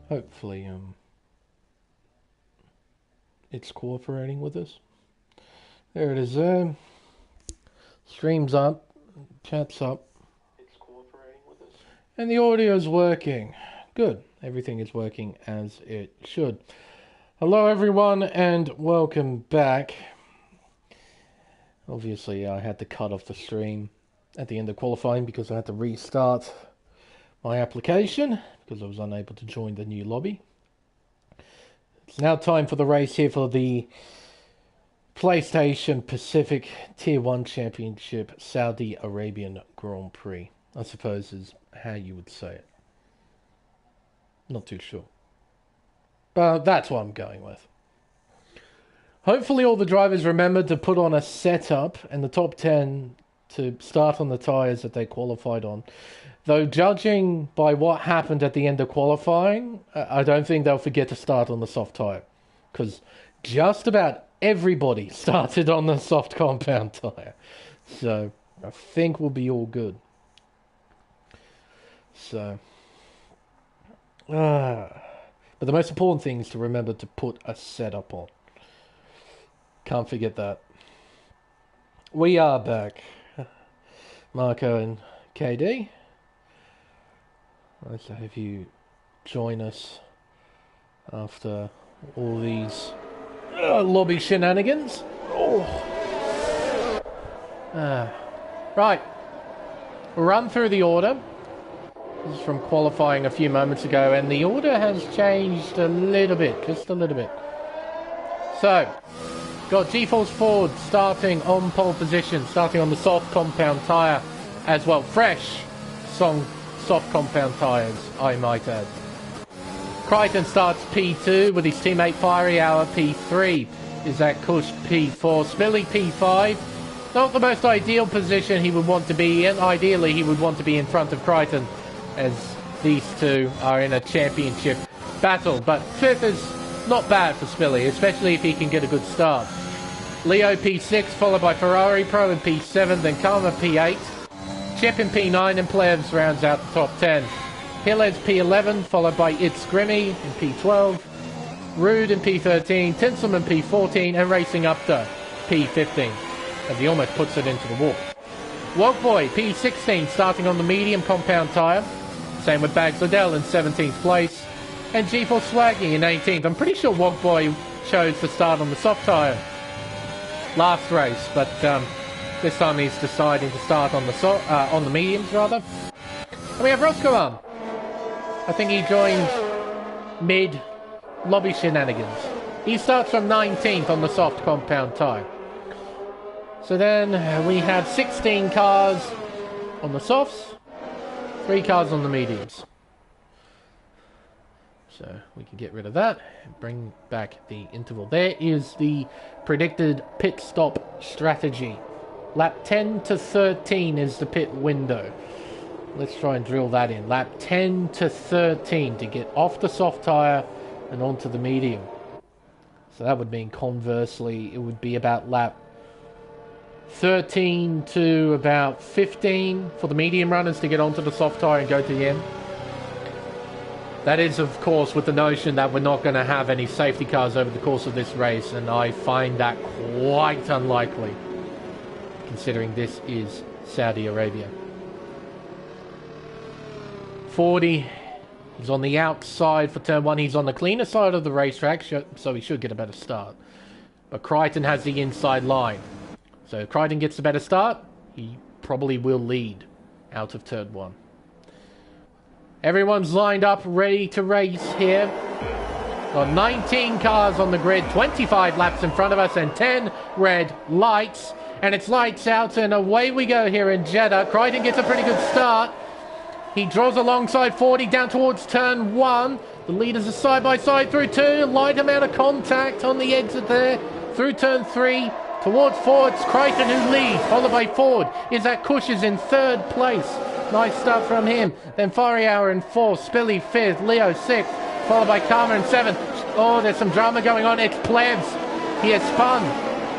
Hopefully, it's cooperating with us. There it is there. Stream's up. Chat's up. It's cooperating with us. And the audio's working. Good. Everything is working as it should. Hello everyone and welcome back. Obviously I had to cut off the stream at the end of qualifying because I had to restart my application because I was unable to join the new lobby. It's now time for the race here for the PlayStation Pacific Tier 1 Championship Saudi Arabian Grand Prix. I suppose is how you would say it. Not too sure. But that's what I'm going with. Hopefully all the drivers remembered to put on a setup and the top 10 to start on the tyres that they qualified on. Though judging by what happened at the end of qualifying, I don't think they'll forget to start on the soft tyre. Because just about everybody started on the soft compound tyre. So I think we'll be all good. So... But the most important thing is to remember to put a setup on. Can't forget that. We are back. Marco and KD. Nice to have you join us after all these lobby shenanigans. Right. We'll run through the order. This is from qualifying a few moments ago, and the order has changed a little bit, just a little bit. So, got G-Force Ford starting on pole position, starting on the soft compound tyre as well. Fresh soft compound tyres, I might add. Crichton starts P2 with his teammate Fiery Hour P3. Isaac Kush P4, Spilly P5. Not the most ideal position he would want to be in. Ideally, he would want to be in front of Crichton, as these two are in a championship battle. But fifth is not bad for Spilly, especially if he can get a good start. Leo P6, followed by Ferrari Pro in P7, then Karma P8, Chip in P9, and Plebs rounds out the top 10. Hillheads P11, followed by It's Grimmy in P12, Rude in P13, Tinselman P14, and racing up to P15, as he almost puts it into the wall. Wogboy P16 starting on the medium compound tyre. Same with Bags Liddell in 17th place. And G-Force Swaggy in 18th. I'm pretty sure Wogboy chose to start on the soft tyre last race, but this time he's deciding to start on the mediums rather. And we have Roscoe on. I think he joined mid lobby shenanigans. He starts from 19th on the soft compound tyre. So then we have 16 cars on the softs, 3 cars on the mediums. So we can get rid of that and bring back the interval. There is the predicted pit stop strategy. Lap 10 to 13 is the pit window. Let's try and drill that in. Lap 10 to 13 to get off the soft tyre and onto the medium. So that would mean conversely it would be about lap 13 to about 15 for the medium runners to get onto the soft tyre and go to the end. That is, of course, with the notion that we're not going to have any safety cars over the course of this race, and I find that quite unlikely, considering this is Saudi Arabia. 40, he's on the outside for turn 1. He's on the cleaner side of the racetrack, so he should get a better start. But Crichton has the inside line. So if Crichton gets a better start, he probably will lead out of turn 1. Everyone's lined up, ready to race here. Got 19 cars on the grid, 25 laps in front of us, and 10 red lights. And it's lights out, and away we go here in Jeddah. Crichton gets a pretty good start. He draws alongside 40 down towards turn 1. The leaders are side by side through 2. Light amount of contact on the exit there. Through turn 3. Towards 4, it's Crichton who leads, followed by Ford. Isaac Kush is in 3rd place. Nice start from him. Then Fiery Hour in 4th, Spilly 5th, Leo 6th, followed by Karma in 7th. Oh, there's some drama going on. It's Plebs. He has spun.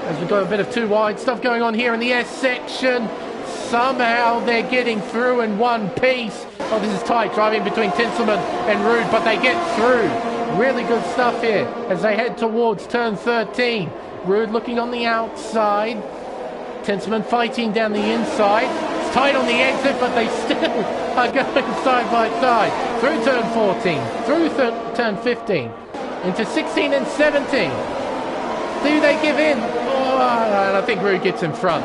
As we've got a bit of too wide stuff going on here in the S section. somehow they're getting through in one piece. Oh, this is tight, driving between Tinselman and Rude, but they get through. Really good stuff here as they head towards turn 13. Rude looking on the outside. Tinselman fighting down the inside. It's tight on the exit, but they still are going side by side. Through turn 14, through turn 15, into 16 and 17. Do they give in? Oh, and I think Rude gets in front.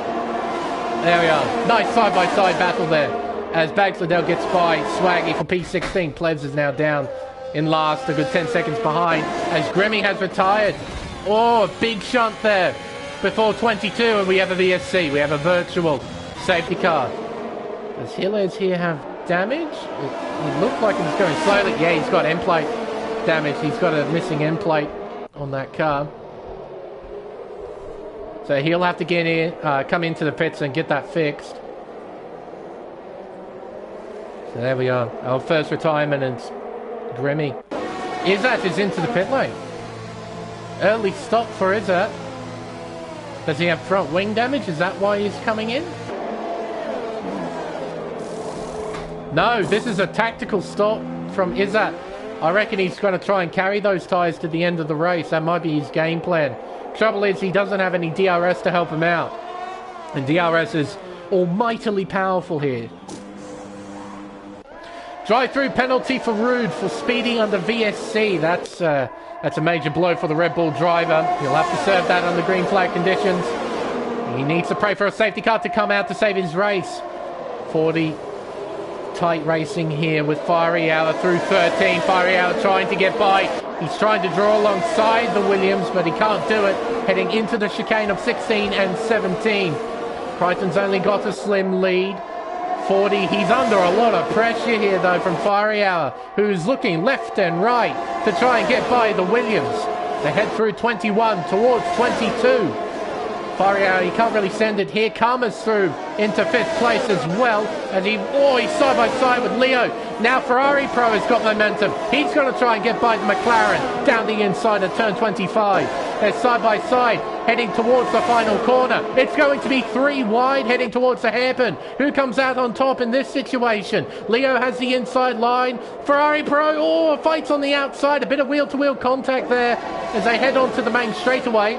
There we are. Nice side-by-side battle there. As Bags Liddell gets by Swaggy for P16. Plebs is now down in last, a good 10 seconds behind, as Grimmy has retired. Oh, a big shunt there before 22, and we have a VSC. We have a virtual safety car. Does Hillers here have damage? It looked like it was going slowly. Yeah, he's got end plate damage. He's got a missing end plate on that car. So he'll have to get in, come into the pits and get that fixed. So there we are. Our first retirement, and Grimmy. Izzat is into the pit lane. Early stop for Izzat. Does he have front wing damage? Is that why he's coming in? No, this is a tactical stop from Izzat. I reckon he's going to try and carry those tyres to the end of the race. That might be his game plan. Trouble is, he doesn't have any DRS to help him out. And DRS is almightily powerful here. Drive-through penalty for Rude for speeding under VSC. That's a major blow for the Red Bull driver. He'll have to serve that under green flag conditions. He needs to pray for a safety car to come out to save his race. 40 tight racing here with Fiery Hour through 13. Fiery Hour trying to get by. He's trying to draw alongside the Williams, but he can't do it. Heading into the chicane of 16 and 17. Crichton's only got a slim lead. 40. He's under a lot of pressure here, though, from Fiery Hour, who's looking left and right to try and get by the Williams. They head through 21 towards 22. Fiery Hour, he can't really send it here. Karma's through into 5th place as well. And he's side by side with Leo. Now Ferrari Pro has got momentum. He's going to try and get by the McLaren down the inside of turn 25. They're side by side, heading towards the final corner. It's going to be 3 wide, heading towards the hairpin. Who comes out on top in this situation? Leo has the inside line. Ferrari Pro, fights on the outside. A bit of wheel-to-wheel contact there as they head on to the main straightaway.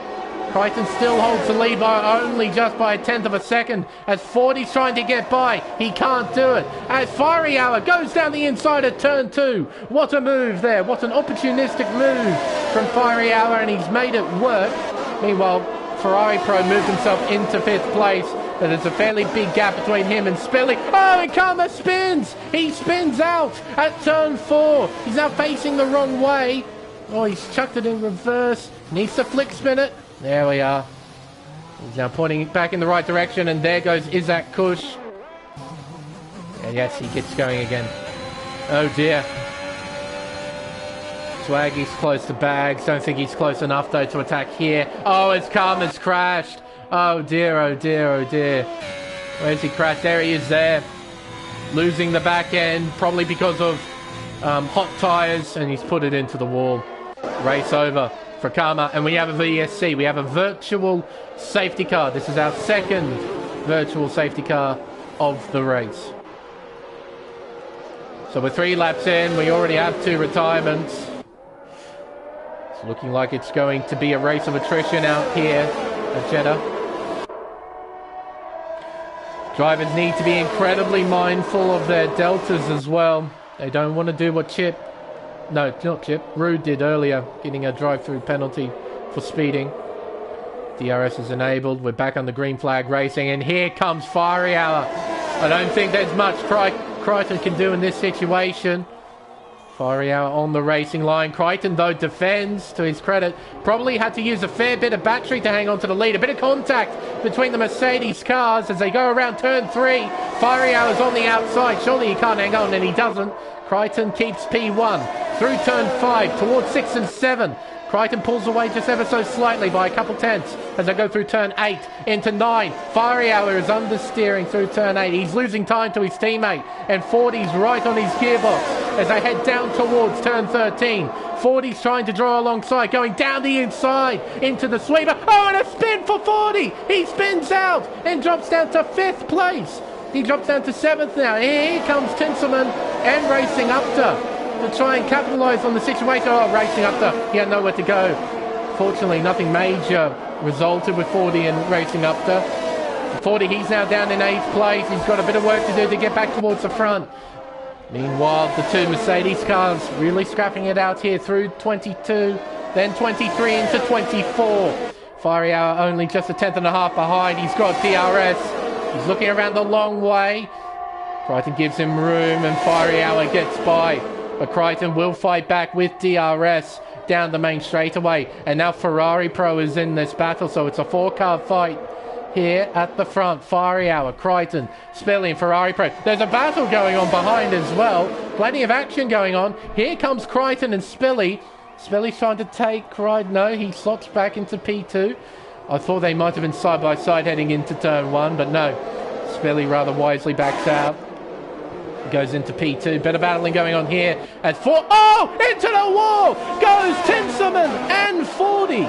Crichton still holds the lead by only just by 1/10 of a second as 40's trying to get by. He can't do it. As Fiery Hour goes down the inside of turn 2. What a move there. What an opportunistic move from Fiery Hour, and he's made it work. Meanwhile, Ferrari Pro moved himself into 5th place. But there's a fairly big gap between him and Spilly. Oh, and Karma spins. He spins out at turn 4. He's now facing the wrong way. Oh, he's chucked it in reverse. Needs to flick spin it. There we are. He's now pointing back in the right direction, and there goes Isaac Kush. And yes, he gets going again. Oh dear. Swaggy's close to Bags. Don't think he's close enough, though, to attack here. Oh, his Karma's crashed. Oh dear, oh dear, oh dear. Where's he crashed? There he is there. Losing the back end, probably because of hot tyres, and he's put it into the wall. Race over for Karma, and we have a VSC. We have a virtual safety car. This is our second virtual safety car of the race. So we're 3 laps in. We already have 2 retirements. It's looking like it's going to be a race of attrition out here at Jeddah. Drivers need to be incredibly mindful of their deltas as well. They don't want to do what Rude did earlier, getting a drive-through penalty for speeding. DRS is enabled. We're back on the green flag racing, and here comes Fiery Hour. I don't think there's much Crichton can do in this situation. Fiery Hour on the racing line. Crichton, though, defends, to his credit. Probably had to use a fair bit of battery to hang on to the lead. A bit of contact between the Mercedes cars as they go around turn 3. Fiery Hour's on the outside. Surely he can't hang on, and he doesn't. Crichton keeps P1 through turn 5 towards 6 and 7. Crichton pulls away just ever so slightly by a couple tenths as they go through turn 8 into 9. Fiery Hour is understeering through turn 8. He's losing time to his teammate, and 40's right on his gearbox as they head down towards turn 13. 40's trying to draw alongside, going down the inside into the sweeper. Oh, and a spin for 40! He spins out and drops down to 5th place. He drops down to 7th now. Here comes Tinselman and Racing Upter to try and capitalise on the situation. Oh, Racing Upter, he had nowhere to go. Fortunately, nothing major resulted with 40 and Racing Upter. 40, he's now down in 8th place. He's got a bit of work to do to get back towards the front. Meanwhile, the two Mercedes cars really scrapping it out here through 22, then 23 into 24. Fiery Hour only just a tenth and a half behind. He's got DRS. He's looking around the long way. Crichton gives him room and Fiery Hour gets by. But Crichton will fight back with DRS down the main straightaway. And now Ferrari Pro is in this battle, so it's a 4-car fight here at the front. Fiery Hour, Crichton, Spilly and Ferrari Pro. There's a battle going on behind as well. Plenty of action going on. Here comes Crichton and Spilly. Spilly's trying to take Crichton. No, he slots back into P2. I thought they might have been side by side heading into turn 1, but no. Spilly rather wisely backs out. Goes into P2. Better battling going on here as into the wall goes Tinselman and 40.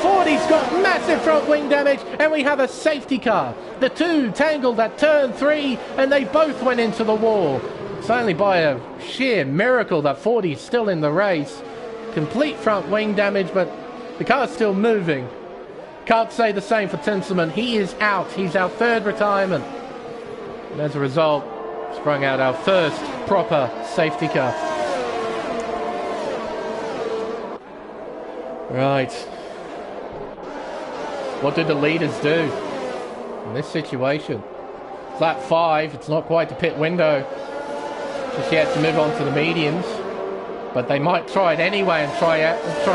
40's got massive front wing damage, and we have a safety car. The two tangled at turn 3, and they both went into the wall. It's only by a sheer miracle that 40's still in the race. Complete front wing damage, but the car's still moving. Can't say the same for Tinselman. He is out. He's our 3rd retirement. And as a result, sprung out our first proper safety car. Right. What do the leaders do in this situation? Lap 5, it's not quite the pit window just yet to move on to the mediums, but they might try it anyway and try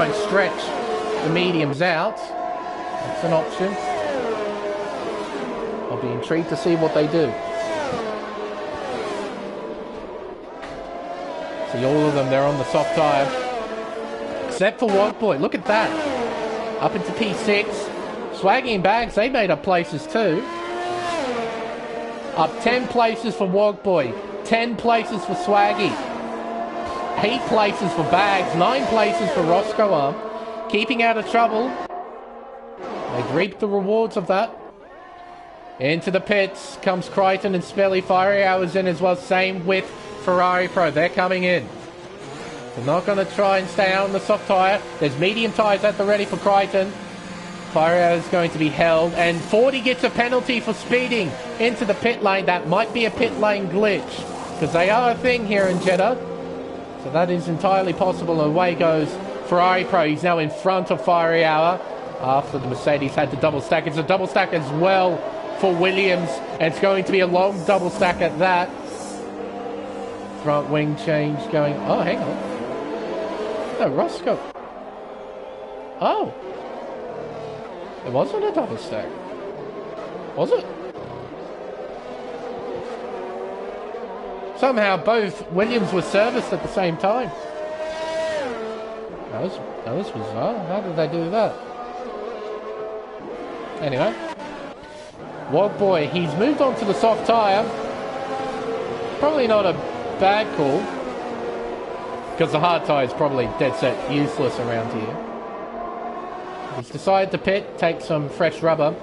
and stretch the mediums out. That's an option. I'll be intrigued to see what they do. See all of them, they're on the soft tyre. Except for Wogboy, look at that. Up into P6. Swaggy and Bags, they made up places too. Up 10 places for Wogboy. 10 places for Swaggy. 8 places for Bags. 9 places for Roscoe Arm. Keeping out of trouble. They've reaped the rewards of that. Into the pits comes Crichton and Spelly. Fiery Hours in as well. Same with Ferrari Pro. They're coming in. They're not going to try and stay out on the soft tyre. There's medium tyres at the ready for Crichton. Fiery Hours is going to be held. And 40 gets a penalty for speeding into the pit lane. That might be a pit lane glitch, because they are a thing here in Jeddah. So that is entirely possible. And away goes Ferrari Pro. He's now in front of Fiery Hour after the Mercedes had the double stack. It's a double stack as well for Williams, and it's going to be a long double stack at that. Front wing change going. Oh, hang on. No, Roscoe. Oh. It wasn't a double stack. Was it? Somehow both Williams were serviced at the same time. That was bizarre. How did they do that? Anyway. Wogboy, he's moved on to the soft tyre. Probably not a bad call, because the hard tyre is probably dead set useless around here. He's decided to pit, take some fresh rubber.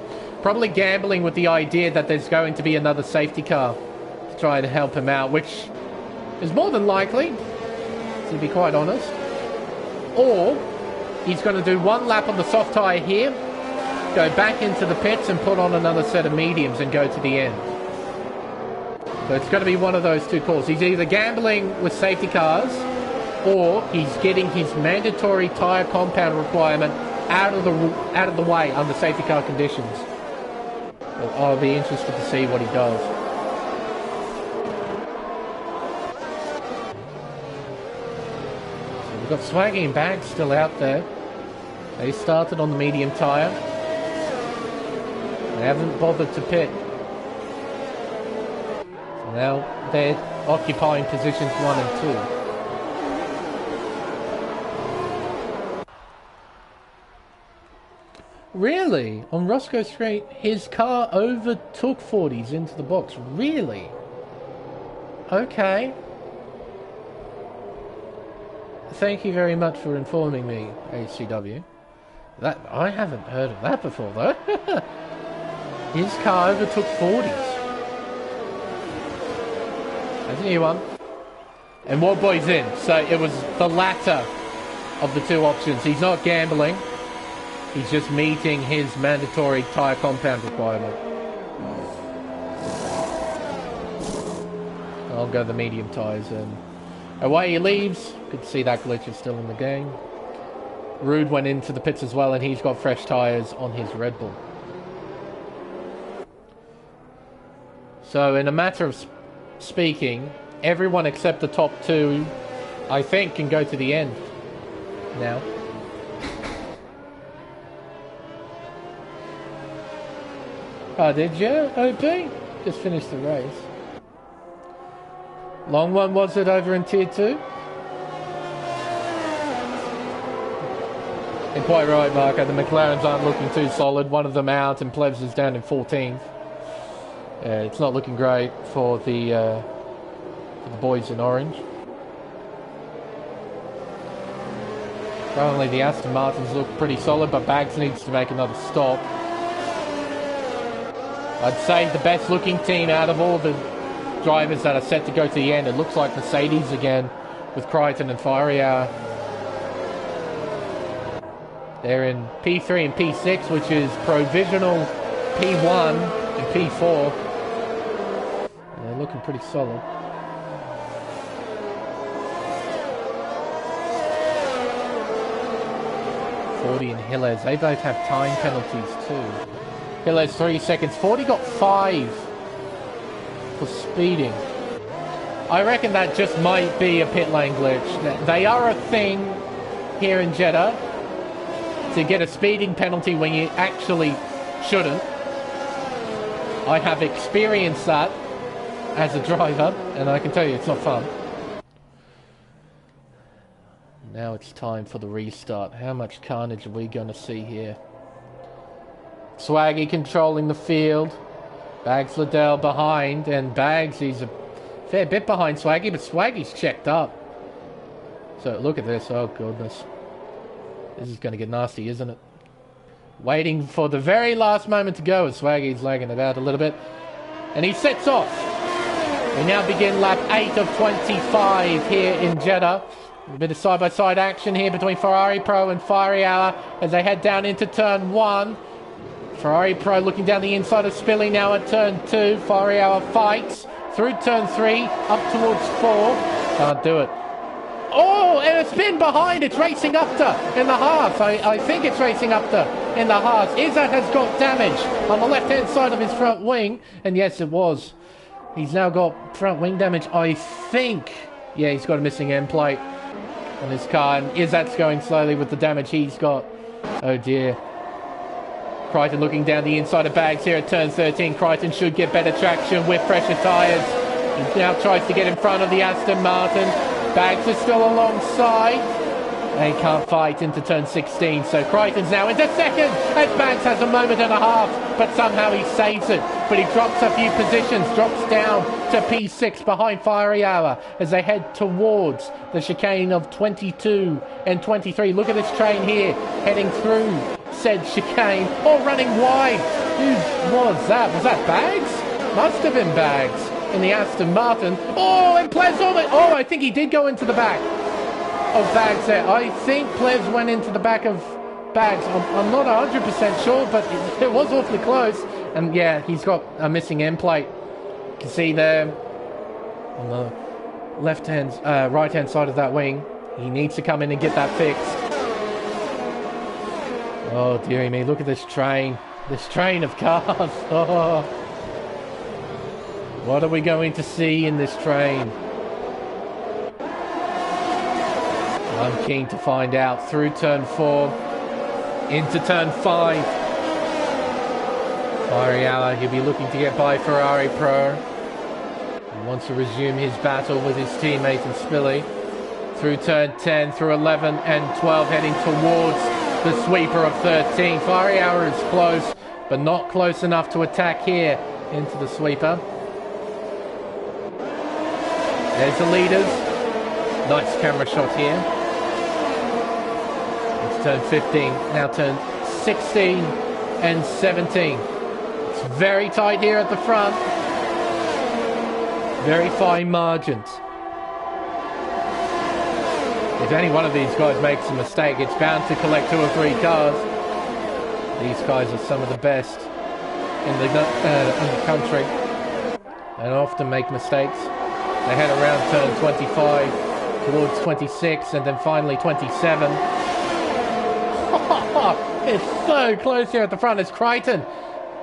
Probably gambling with the idea that there's going to be another safety car to try and help him out, which is more than likely, to be quite honest. Or he's going to do one lap on the soft tyre here, go back into the pits and put on another set of mediums and go to the end. So it's going to be one of those two calls. He's either gambling with safety cars, or he's getting his mandatory tyre compound requirement out of the way under safety car conditions. Well, I'll be interested to see what he does. So we've got Swaggy and Bags still out there. They started on the medium tyre. They haven't bothered to pit. So now they're occupying positions 1 and 2. really? On Roscoe Street, his car overtook 40s into the box. Really? Okay. Thank you very much for informing me, HCW. That I haven't heard of that before, though. His car overtook 40s. That's a new one. And Wallboy's in, so it was the latter of the two options. He's not gambling. He's just meeting his mandatory tyre compound requirement. I'll go the medium tyres and away he leaves. Good to see that glitch is still in the game. Rude went into the pits as well, and he's got fresh tyres on his Red Bull. So in a matter of speaking, everyone except the top two, I think, can go to the end now. Oh, did you, OP? Just finished the race. Long one was it over in Tier 2? And quite right, Marco. The McLarens aren't looking too solid. One of them out, and Plebs is down in 14th. It's not looking great for the boys in orange. Currently, the Aston Martins look pretty solid, but Bags needs to make another stop. I'd say the best looking team out of all the drivers that are set to go to the end, it looks like Mercedes again with Crichton and Fiery Hour. They're in P3 and P6, which is provisional P1 and P4. And they're looking pretty solid. Forty and Hillers, they both have time penalties too. Hillers 3 seconds, 40 got 5 for speeding. I reckon that just might be a pit lane glitch. They are a thing here in Jeddah to get a speeding penalty when you actually shouldn't. I have experienced that as a driver, and I can tell you it's not fun. Now it's time for the restart. How much carnage are we going to see here? Swaggy controlling the field. Bags Liddell behind, and Bags, he's a fair bit behind Swaggy, but Swaggy's checked up. So look at this, oh goodness. This is going to get nasty, isn't it? Waiting for the very last moment to go as Swaggy's lagging about a little bit. And he sets off. We now begin lap 8 of 25 here in Jeddah. A bit of side-by-side action here between Ferrari Pro and Fiery Hour as they head down into turn 1. Ferrari Pro looking down the inside of Spilly now at turn 2. Fiery Hour fights through turn 3, up towards 4. Can't do it. Oh, and a spin behind. It's racing up to in the Haas. I think it's racing up to in the Haas. Izzat has got damage on the left-hand side of his front wing. And yes, it was. He's now got front wing damage, I think. Yeah, he's got a missing end plate on his car, and Izzat's going slowly with the damage he's got. Oh dear. Crichton looking down the inside of Bags here at turn 13. Crichton should get better traction with fresher tyres. He now tries to get in front of the Aston Martin. Bags is still alongside. They can't fight into turn 16, so Crichton's now into second as Bags has a moment and a half, but somehow he saves it. But he drops a few positions, drops down to P6 behind Fiery Hour as they head towards the chicane of 22 and 23. Look at this train here, heading through said chicane. Oh, running wide. Who was that? Was that Bags? Must have been Bags in the Aston Martin. Oh, and Plez on it. Oh, I think he did go into the back of Bags there. I think Plez went into the back of Bags. I'm not 100% sure, but it was awfully close. And yeah, he's got a missing end plate. You can see there on the right-hand side of that wing. He needs to come in and get that fixed. Oh, dearie me, look at this train. This train of cars. Oh. What are we going to see in this train? I'm keen to find out. Through turn 4, into turn 5. Fiery Hour, he'll be looking to get by Ferrari Pro. He wants to resume his battle with his teammate and Spilly. Through turn 10, through 11 and 12, heading towards the sweeper of 13. Fiery Hour is close, but not close enough to attack here into the sweeper. There's the leaders. Nice camera shot here. It's turn 15, now turn 16 and 17. It's very tight here at the front. Very fine margins. If any one of these guys makes a mistake, it's bound to collect 2 or 3 cars. These guys are some of the best in the country and often make mistakes. They head around turn 25 towards 26 and then finally 27. It's so close here at the front. It's Crichton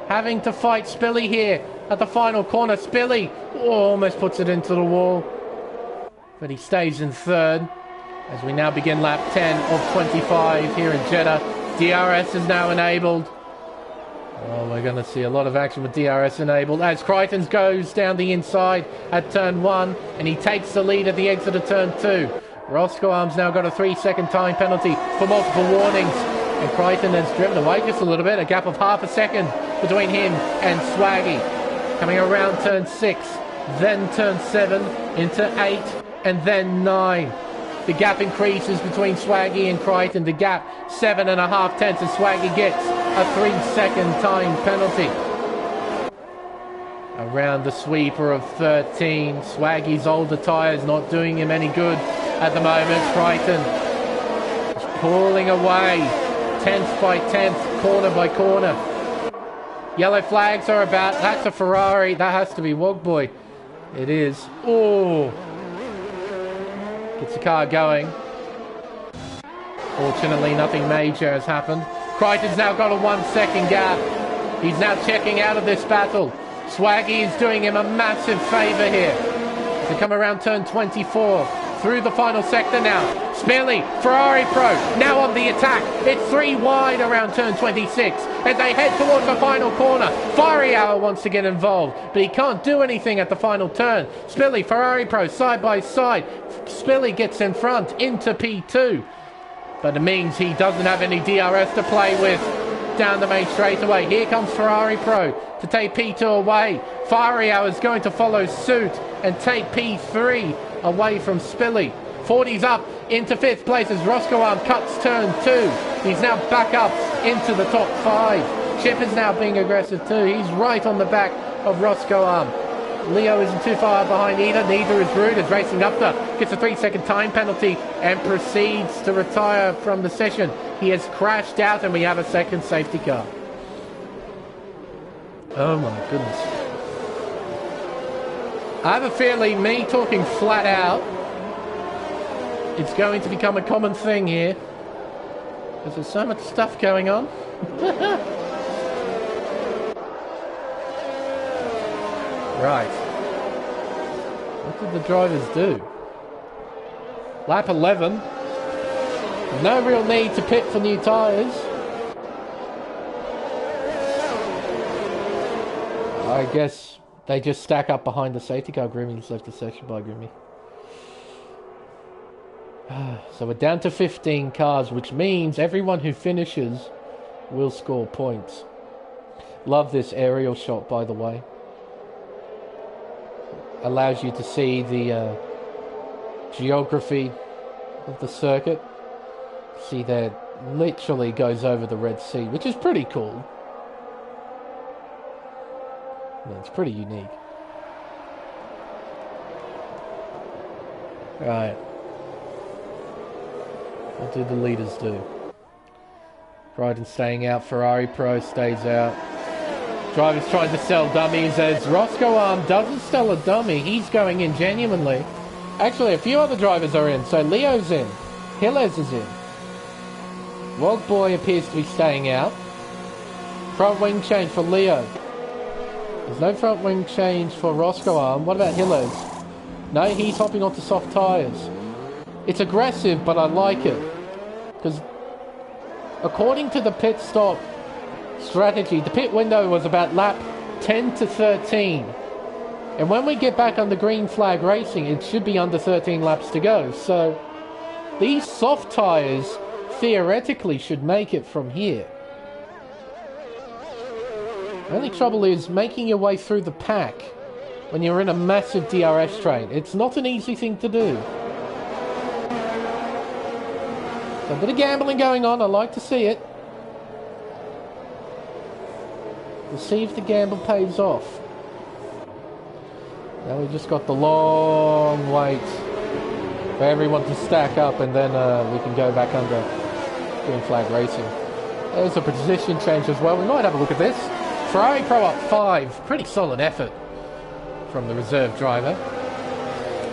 having to fight Spilly here at the final corner. Spilly almost puts it into the wall, but he stays in third as we now begin lap 10 of 25 here in Jeddah. DRS is now enabled. Oh, we're going to see a lot of action with DRS enabled as Crichton goes down the inside at turn 1 and he takes the lead at the exit of turn 2. Roscoe Arms now got a 3-second time penalty for multiple warnings, and Crichton has driven away just a little bit, a gap of half a second between him and Swaggy. Coming around turn 6, then turn 7 into 8 and then 9. The gap increases between Swaggy and Crichton. The gap 7.5 tenths, and Swaggy gets a 3-second time penalty. Around the sweeper of 13, Swaggy's older tyres not doing him any good at the moment. Crichton is pulling away, 10th by 10th, corner by corner. Yellow flags are about. That's a Ferrari. That has to be Wogboy. It is. Oh. Gets the car going. Fortunately, nothing major has happened. Crichton's now got a 1-second gap. He's now checking out of this battle. Swaggy is doing him a massive favour here. To come around turn 24. Through the final sector now. Spilly, Ferrari Pro, now on the attack. It's 3 wide around turn 26 as they head towards the final corner. Fiery Hour wants to get involved, but he can't do anything at the final turn. Spilly, Ferrari Pro, side by side. Spilly gets in front into P2, but it means he doesn't have any DRS to play with down the main straightaway. Here comes Ferrari Pro to take P2 away. Fiery Hour is going to follow suit and take P3 away from Spilly. 40's up into 5th place as Roscoe Arm cuts turn 2. He's now back up into the top 5. Chip is now being aggressive too. He's right on the back of Roscoe Arm. Leo isn't too far behind either. Neither is Rude. Is racing up there. Gets a 3-second time penalty and proceeds to retire from the session. He has crashed out and we have a second safety car. Oh my goodness. I have a feeling me talking flat out, it's going to become a common thing here, because there's so much stuff going on. Right. What did the drivers do? Lap 11. No real need to pit for new tyres. I guess they just stack up behind the safety car. Grimmy's left the section by Grimmy. So we're down to 15 cars, which means everyone who finishes will score points. Love this aerial shot, by the way. Allows you to see the geography of the circuit. See there, literally goes over the Red Sea, which is pretty cool. Yeah, it's pretty unique. Right. What do the leaders do? Crichton staying out. Ferrari Pro stays out. Drivers trying to sell dummies as Roscoe Arm doesn't sell a dummy. He's going in genuinely. Actually, a few other drivers are in. So Leo's in. Hilles is in. Wogboy appears to be staying out. Front wing change for Leo. There's no front wing change for Roscoe Arm. What about Hilles? No, he's hopping onto soft tyres. It's aggressive, but I like it. Because according to the pit stop strategy, the pit window was about lap 10 to 13. And when we get back on the green flag racing, it should be under 13 laps to go. So these soft tyres theoretically should make it from here. The only trouble is making your way through the pack when you're in a massive DRS train. It's not an easy thing to do. So a bit of gambling going on. I like to see it. We'll see if the gamble pays off. Now we've just got the long wait for everyone to stack up, and then we can go back under green flag racing. There's a position change as well. We might have a look at this. Ferrari Pro up 5. Pretty solid effort from the reserve driver.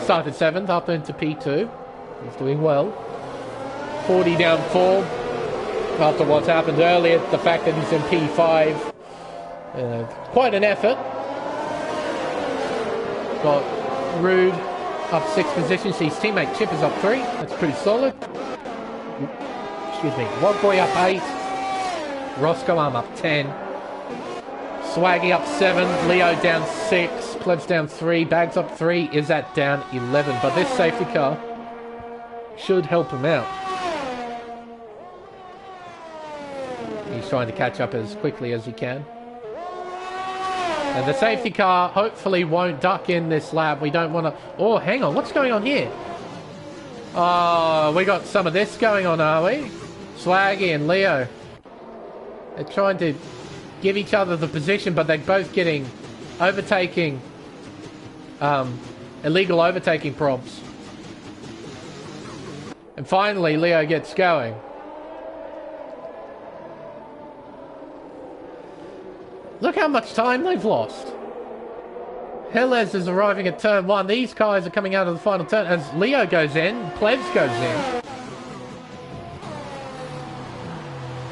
Started 7th, up into P2. He's doing well. 40 down 4. After what's happened earlier, the fact that he's in P5. Quite an effort. Got Rude up 6 positions. His teammate Chip is up 3. That's pretty solid. Excuse me. Wogboy up 8. Roscoe Arm up 10. Swaggy up 7. Leo down 6. Plebs down 3. Bags up 3. Izzat down 11. But this safety car should help him out. He's trying to catch up as quickly as he can. And the safety car hopefully won't duck in this lap. We don't want to... Oh, hang on. What's going on here? Oh, we got some of this going on, are we? Swaggy and Leo. They're trying to give each other the position, but they're both getting overtaking... illegal overtaking prompts. And finally, Leo gets going. Look how much time they've lost. Hillez is arriving at turn 1. These cars are coming out of the final turn as Leo goes in, Plebs goes in.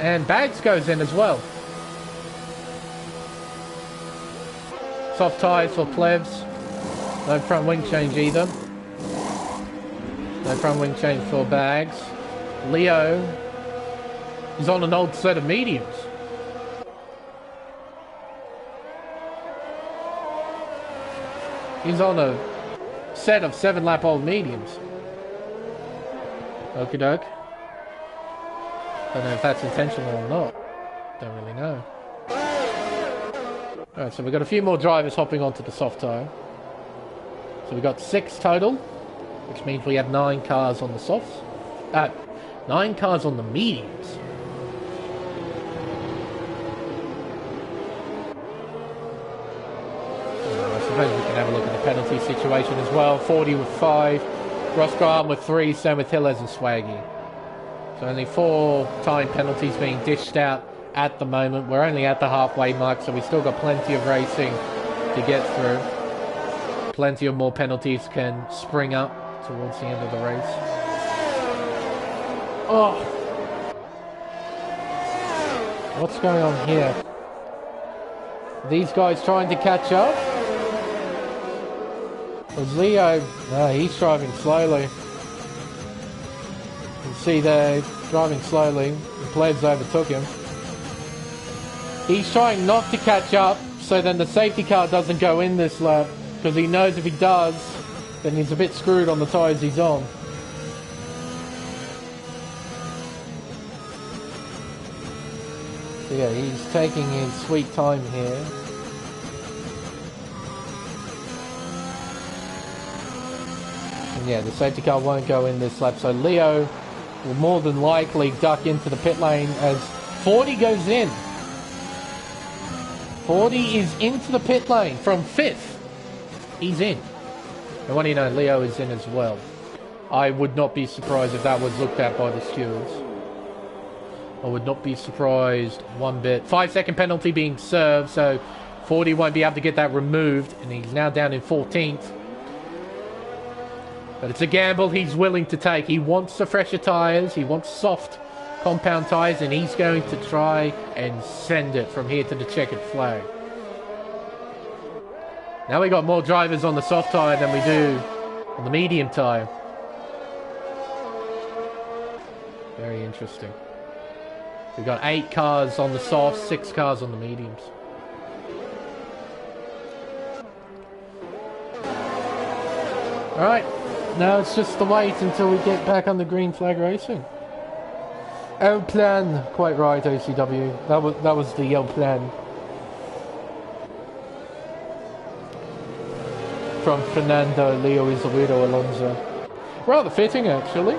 And Bags goes in as well. Soft tyres for Plebs. No front wing change either. No front wing change for Bags. Leo is on an old set of mediums. He's on a set of 7-lap-old mediums. Okie doke. Don't know if that's intentional or not. Don't really know. Alright, so we've got a few more drivers hopping onto the soft tyre. So we've got 6 total, which means we have 9 cars on the softs. 9 cars on the mediums. I suppose we can have a look at the penalty situation as well. 40 with 5. Roscoe with 3, same with Hillez and Swaggy. So only 4 time penalties being dished out at the moment. We're only at the halfway mark, so we've still got plenty of racing to get through. Plenty of more penalties can spring up towards the end of the race. Oh! What's going on here? These guys trying to catch up? Was Leo... No, he's driving slowly. You can see they're driving slowly. The Plebs overtook him. He's trying not to catch up, so then the safety car doesn't go in this lap, because he knows if he does, then he's a bit screwed on the tyres he's on. So yeah, he's taking his sweet time here. And yeah, the safety car won't go in this lap, so Leo will more than likely duck into the pit lane as 40 goes in. 40 is into the pit lane from 5th. He's in. And what do you know, Leo is in as well. I would not be surprised if that was looked at by the stewards. I would not be surprised one bit. 5-second penalty being served, so 40 won't be able to get that removed, and he's now down in 14th. But it's a gamble he's willing to take. He wants the fresher tyres, he wants soft compound tyres, and he's going to try and send it from here to the checkered flag. Now we got more drivers on the soft tyre than we do on the medium tyre. Very interesting. We've got 8 cars on the soft, 6 cars on the mediums. Alright, now it's just to wait until we get back on the green flag racing. El plan, quite right, OCW. That was the El plan. From Fernando Leo Izaguirre Alonso. Rather fitting, actually.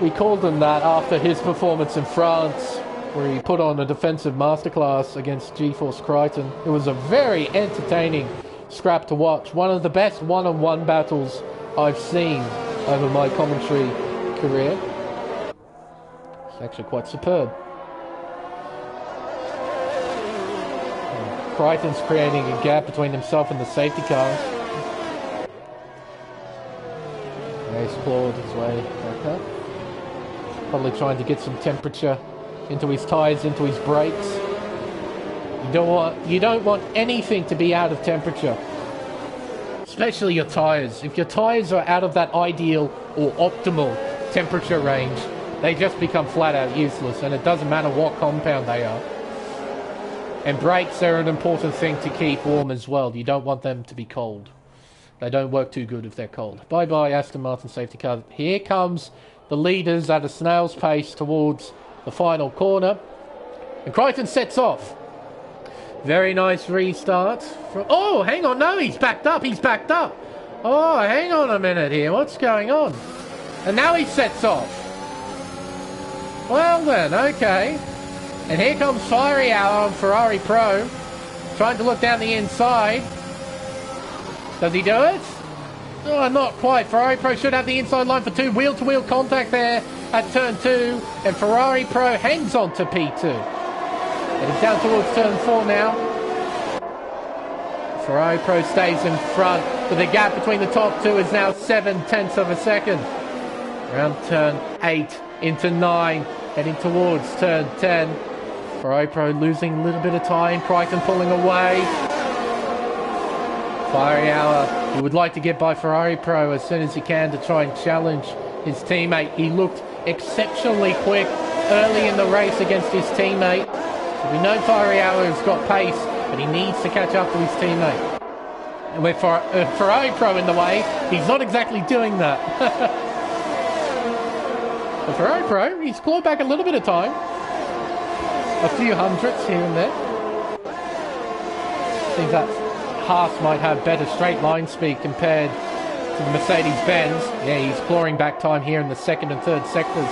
We called him that after his performance in France, where he put on a defensive masterclass against GeForce Crichton. It was a very entertaining scrap to watch. One of the best one-on-one battles I've seen over my commentary career. It's actually quite superb. And Crichton's creating a gap between himself and the safety car. He's clawed his way back up. Probably trying to get some temperature into his tyres, into his brakes. You don't want anything to be out of temperature, especially your tyres. If your tyres are out of that ideal or optimal temperature range, they just become flat out useless, and it doesn't matter what compound they are. And brakes are an important thing to keep warm as well. You don't want them to be cold. They don't work too good if they're cold. Bye-bye, Aston Martin safety car. Here comes the leaders at a snail's pace towards the final corner. And Crichton sets off. Very nice restart. Oh, hang on. No, he's backed up. He's backed up. Oh, hang on a minute here. What's going on? And now he sets off. Well then, okay. And here comes Fiery Hour on Ferrari Pro. Trying to look down the inside. Does he do it? Oh, not quite. Ferrari Pro should have the inside line for two. Wheel-to-wheel contact there at turn 2. And Ferrari Pro hangs on to P2. Heading down towards turn 4 now. Ferrari Pro stays in front, but the gap between the top two is now 0.7 of a second. Around turn 8 into 9, heading towards turn 10. Ferrari Pro losing a little bit of time. Crichton pulling away. Fiery Hour, he would like to get by Ferrari Pro as soon as he can to try and challenge his teammate. He looked exceptionally quick early in the race against his teammate. So we know Fiery Hour has got pace, but he needs to catch up to his teammate. And with Ferrari Pro in the way, he's not exactly doing that. But Ferrari Pro, he's clawed back a little bit of time. A few hundredths here and there. Seems that Haas might have better straight line speed compared to the Mercedes-Benz. Yeah, he's clawing back time here in the second and third sectors.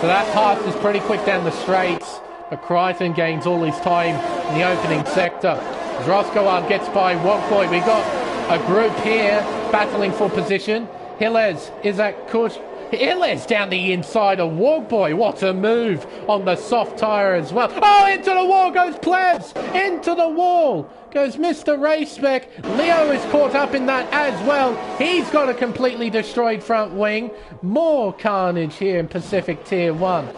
So that Haas is pretty quick down the straights, but Crichton gains all his time in the opening sector. As Roscoe gets by Wogboy, we got a group here battling for position. Hilles is at Kush. Hilles down the inside of Wogboy. What a move on the soft tyre as well. Oh, into the wall goes Plebs. Into the wall goes Mr. Race Spec. Leo is caught up in that as well. He's got a completely destroyed front wing. More carnage here in Pacific Tier 1.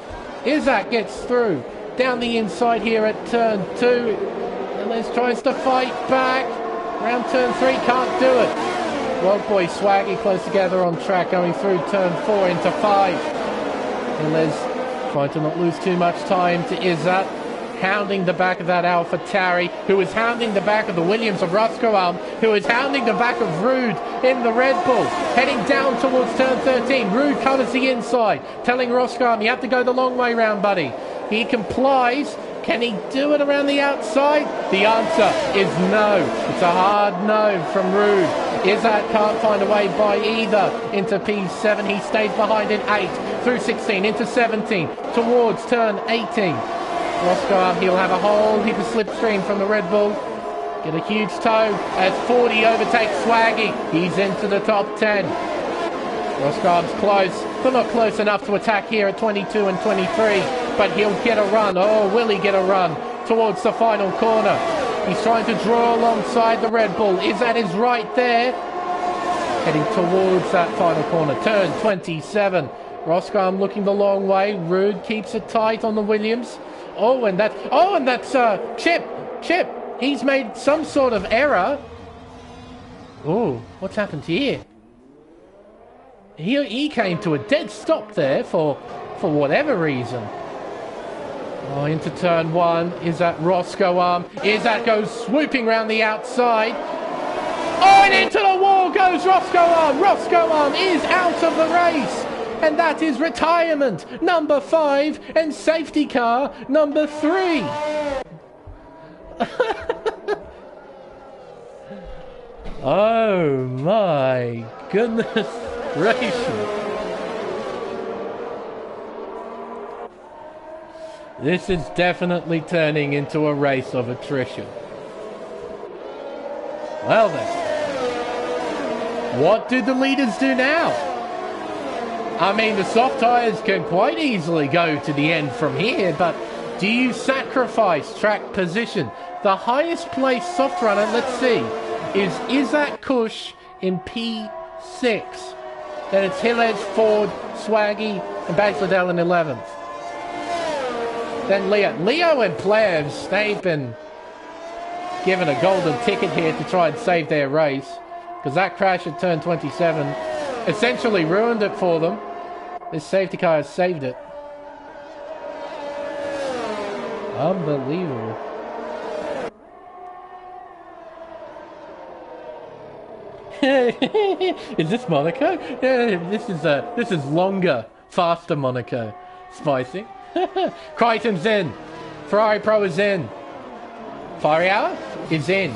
Isaac gets through. Down the inside here at turn 2. Hilles tries to fight back. Round turn 3, can't do it. Wogboy, Swaggy close together on track, going through turn 4 into 5. Hilles trying to not lose too much time to Izzat, hounding the back of that Alpha Tauri, who is hounding the back of the Williams of Roscoe, who is hounding the back of Rude in the Red Bull. Heading down towards turn 13, Rude covers the inside, telling Roscoe, you have to go the long way round, buddy. He complies. Can he do it around the outside? The answer is no. It's a hard no from Rude. Izzat can't find a way by either into P7. He stays behind in 8, through 16, into 17, towards turn 18. Roscoe, he'll have a whole heap of slipstream from the Red Bull. Get a huge toe as 40 overtakes Swaggy. He's into the top 10. Roscoe's close, but not close enough to attack here at 22 and 23. But he'll get a run. Oh, will he get a run towards the final corner? He's trying to draw alongside the Red Bull. Izzat is right there. Heading towards that final corner. Turn 27. Roscoe looking the long way. Rude keeps it tight on the Williams. And that's Chip. He's made some sort of error. Oh, what's happened here? He came to a dead stop there for whatever reason. Oh, into turn 1. Izzat Roscoe Izzat goes swooping round the outside. Oh, and into the wall goes Roscoe Roscoe is out of the race. and that is retirement number 5 and safety car number 3. Oh my goodness gracious. This is definitely turning into a race of attrition. Well then, what do the leaders do now? I mean, the soft tyres can quite easily go to the end from here, but do you sacrifice track position? The highest placed soft runner, let's see, is Isaac Kush in P6. Then it's Hillage, Ford, Swaggy, and Basledell in 11th. Then Leo and Plebs, they've been given a golden ticket here to try and save their race, because that crash at turn 27 essentially ruined it for them. This safety car has saved it. Unbelievable. Is this Monaco? Yeah, this is longer, faster Monaco. Spicy. Crichton's in. Ferrari Pro is in. Fiery Hour is in.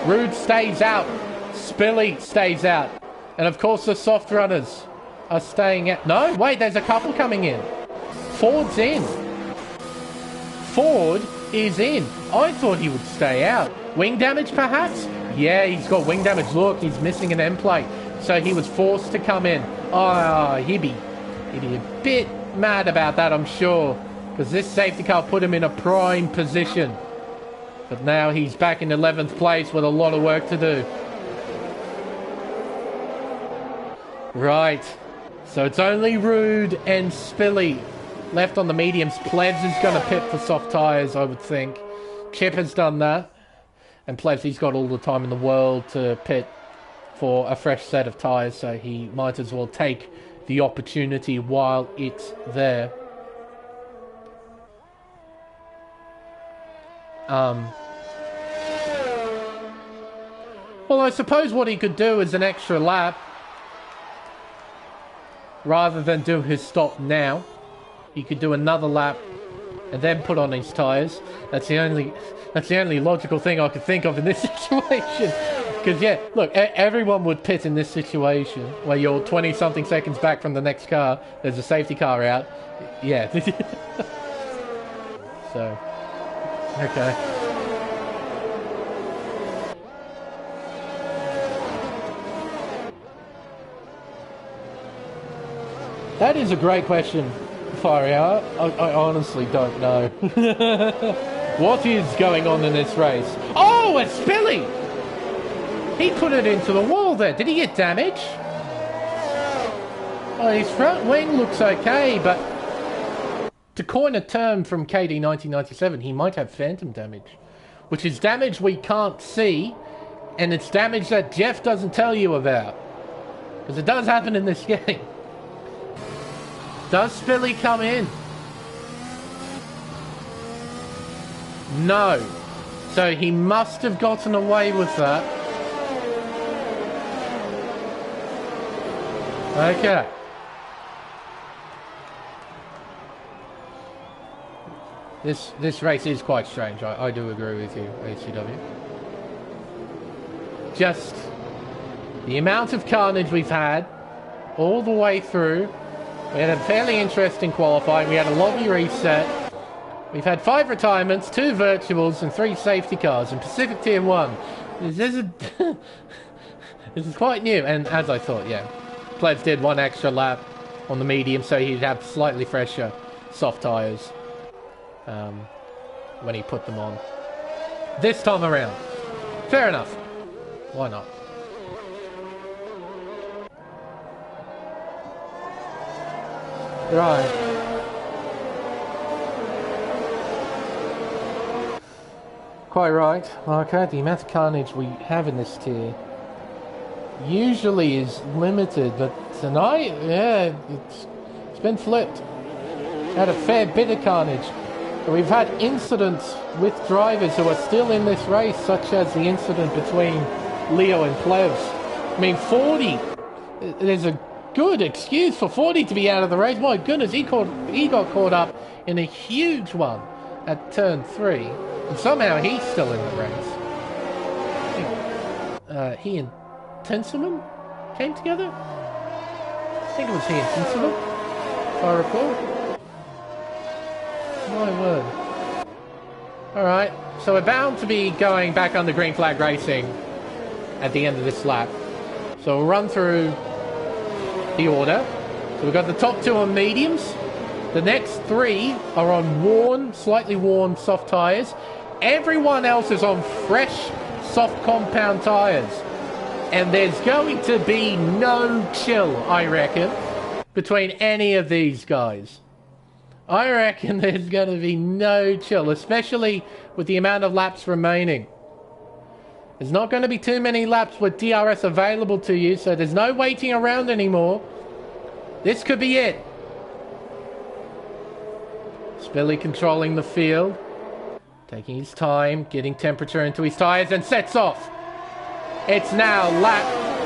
Rude stays out. Spilly stays out. And of course the soft runners are staying out. No, wait, there's a couple coming in. Ford's in. Ford is in. I thought he would stay out. Wing damage perhaps? Yeah, he's got wing damage. Look, he's missing an end plate. So he was forced to come in. Oh, he'd be a bit mad about that, I'm sure. Because this safety car put him in a prime position. But now he's back in 11th place with a lot of work to do. Right. So it's only Rude and Spilly left on the mediums. Plebs is going to pit for soft tyres, I would think. Chip has done that. And Plebs, he's got all the time in the world to pit for a fresh set of tyres, so he might as well take the opportunity while it's there. Well, I suppose what he could do is an extra lap. Rather than do his stop now, he could do another lap and then put on his tyres. That's the only logical thing I could think of in this situation. Because, yeah, look, everyone would pit in this situation where you're 20-something seconds back from the next car. There's a safety car out. Yeah. So, okay. That is a great question, Faria. I honestly don't know. What is going on in this race? Oh, it's Spilly! He put it into the wall there. Did he get damage? Oh, his front wing looks okay, but to coin a term from KD 1997, he might have phantom damage, which is damage we can't see, and it's damage that Jeff doesn't tell you about. Because it does happen in this game. Does Spilly come in? No. So he must have gotten away with that. Okay. This race is quite strange. I do agree with you, ACW. Just the amount of carnage we've had all the way through. We had a fairly interesting qualifying. We had a lobby reset. We've had 5 retirements, 2 virtuals, and 3 safety cars in Pacific Tier 1. This is quite new, and as I thought, yeah. Plebs did 1 extra lap on the medium, so he'd have slightly fresher soft tyres when he put them on. This time around. Fair enough. Why not? Right. Quite right. Okay, the amount of carnage we have in this tier usually is limited, but tonight, yeah, it's been flipped. Had a fair bit of carnage. We've had incidents with drivers who are still in this race, such as the incident between Leo and Plebs. I mean, 40, there's a good excuse for 40 to be out of the race. My goodness, he got caught up in a huge one at turn 3. And somehow he's still in the race. I think, he and Tinselman came together? I think it was he and Tinselman, if I recall. My word. Alright, so we're bound to be going back under green flag racing at the end of this lap. So we'll run through the order. So we've got the top 2 on mediums. The next 3 are on slightly worn soft tyres. Everyone else is on fresh, soft compound tyres. And there's going to be no chill, I reckon, between any of these guys. I reckon there's going to be no chill, especially with the amount of laps remaining. There's not going to be too many laps with DRS available to you, so there's no waiting around anymore. This could be it. Spilly controlling the field, taking his time, getting temperature into his tyres, and sets off. It's now lap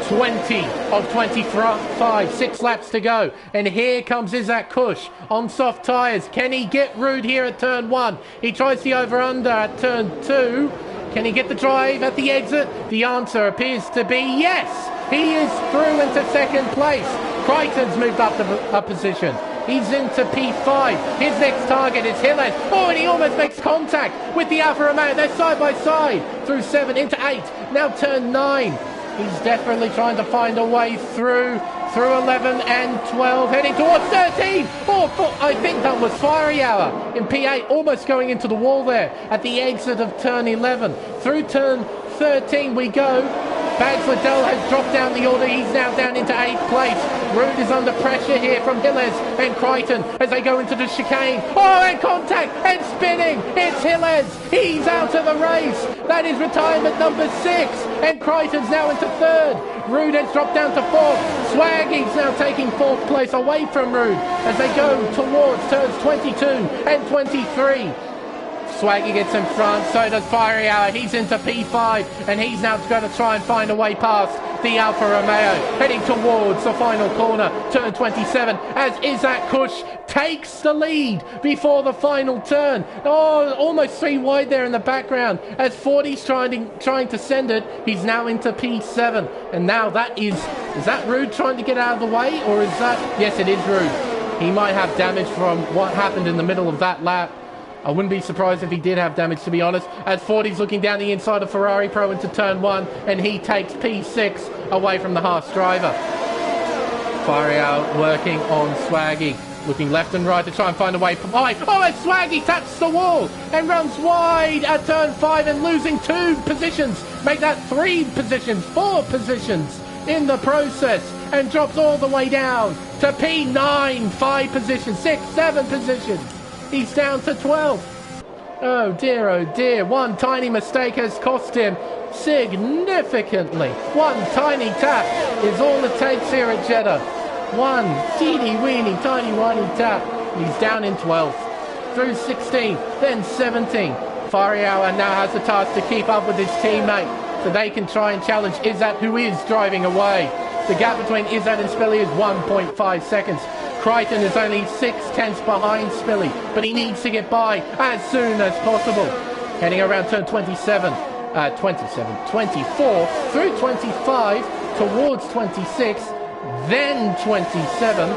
20 of 25, 6 laps to go. And here comes Isaac Kush on soft tyres. Can he get Rude here at turn 1? He tries the over-under at turn 2. Can he get the drive at the exit? The answer appears to be yes. He is through into second place. Crichton's moved up a position. He's into P5. His next target is Hillen. Oh, and he almost makes contact with the Alfa Romeo. They're side by side through 7 into 8. Now turn 9. He's desperately trying to find a way through 11 and 12, heading towards 13. Oh, I think that was Fiery Hour in P8, almost going into the wall there at the exit of turn 11. Through turn 13 we go. Bags Liddell has dropped down the order. He's now down into 8th place. Rude is under pressure here from Hilles and Crichton as they go into the chicane. Oh, and contact and spinning. It's Hilles. He's out of the race. That is retirement number 6. And Crichton's now into 3rd. Rude has dropped down to 4th. Swaggy's now taking 4th place away from Rude as they go towards turns 22 and 23. Swaggy gets in front, so does Fiery Hour. He's into P5, and he's now going to try and find a way past the Alfa Romeo, heading towards the final corner, turn 27, as Isaac Kush takes the lead before the final turn. Oh, almost 3 wide there in the background, as 40's trying to send it. He's now into P7, and now that is that Rude trying to get out of the way, or is that, yes, it is Rude. He might have damage from what happened in the middle of that lap. I wouldn't be surprised if he did have damage, to be honest, as 40's looking down the inside of Ferrari Pro into turn 1, and he takes P6 away from the Haas driver. Fiery Hour working on Swaggy, looking left and right to try and find a way. Oh, and Swaggy taps the wall and runs wide at turn 5 and losing 2 positions. Make that 3 positions, 4 positions in the process, and drops all the way down to P9, 5 positions, 6, 7 positions. He's down to 12. Oh dear, one tiny mistake has cost him significantly. One tiny tap is all it takes here at Jeddah. One teeny-weeny, tiny-whiny tap. He's down in 12th. Through 16, then 17. Fiery Hour now has the task to keep up with his teammate, so they can try and challenge Izzat, who is driving away. The gap between Izzat and Spilly is 1.5 seconds. Crichton is only 6/10 behind Spilly, but he needs to get by as soon as possible. Heading around turn 24, through 25, towards 26, then 27.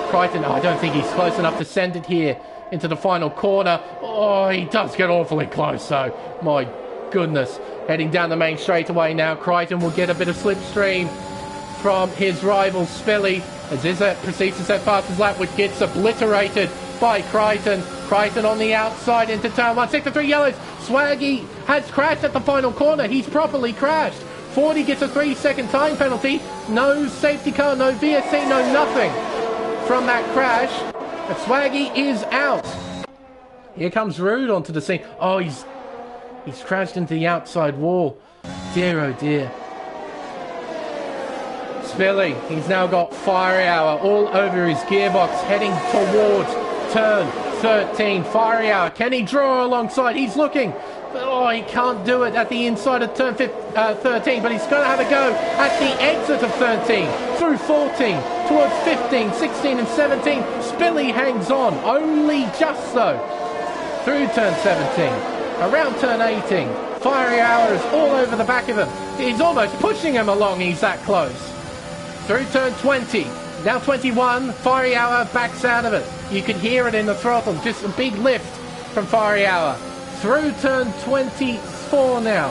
Crichton, I don't think he's close enough to send it here into the final corner. Oh, he does get awfully close, though. My goodness. Heading down the main straightaway now. Crichton will get a bit of slipstream from his rival Spilly as Izzat proceeds to set past his lap, which gets obliterated by Crichton. Crichton on the outside into turn 1, 6 to 3 yellows. Swaggy has crashed at the final corner. He's properly crashed. 40 gets a 3-second time penalty. No safety car, no VSC, no nothing from that crash. But Swaggy is out. Here comes Rude onto the scene. Oh, he's crashed into the outside wall. Dear, oh dear. Spilly, he's now got Fiery Hour all over his gearbox, heading towards turn 13. Fiery Hour, can he draw alongside? He's looking Oh, he can't do it at the inside of turn 13, but he's going to have a go at the exit of 13, through 14, towards 15, 16 and 17. Spilly hangs on, only just though, through turn 17, around turn 18. Fiery Hour is all over the back of him. He's almost pushing him along, he's that close. Through turn 20, now 21, Fiery Hour backs out of it. You could hear it in the throttle, just a big lift from Fiery Hour. Through turn 24 now.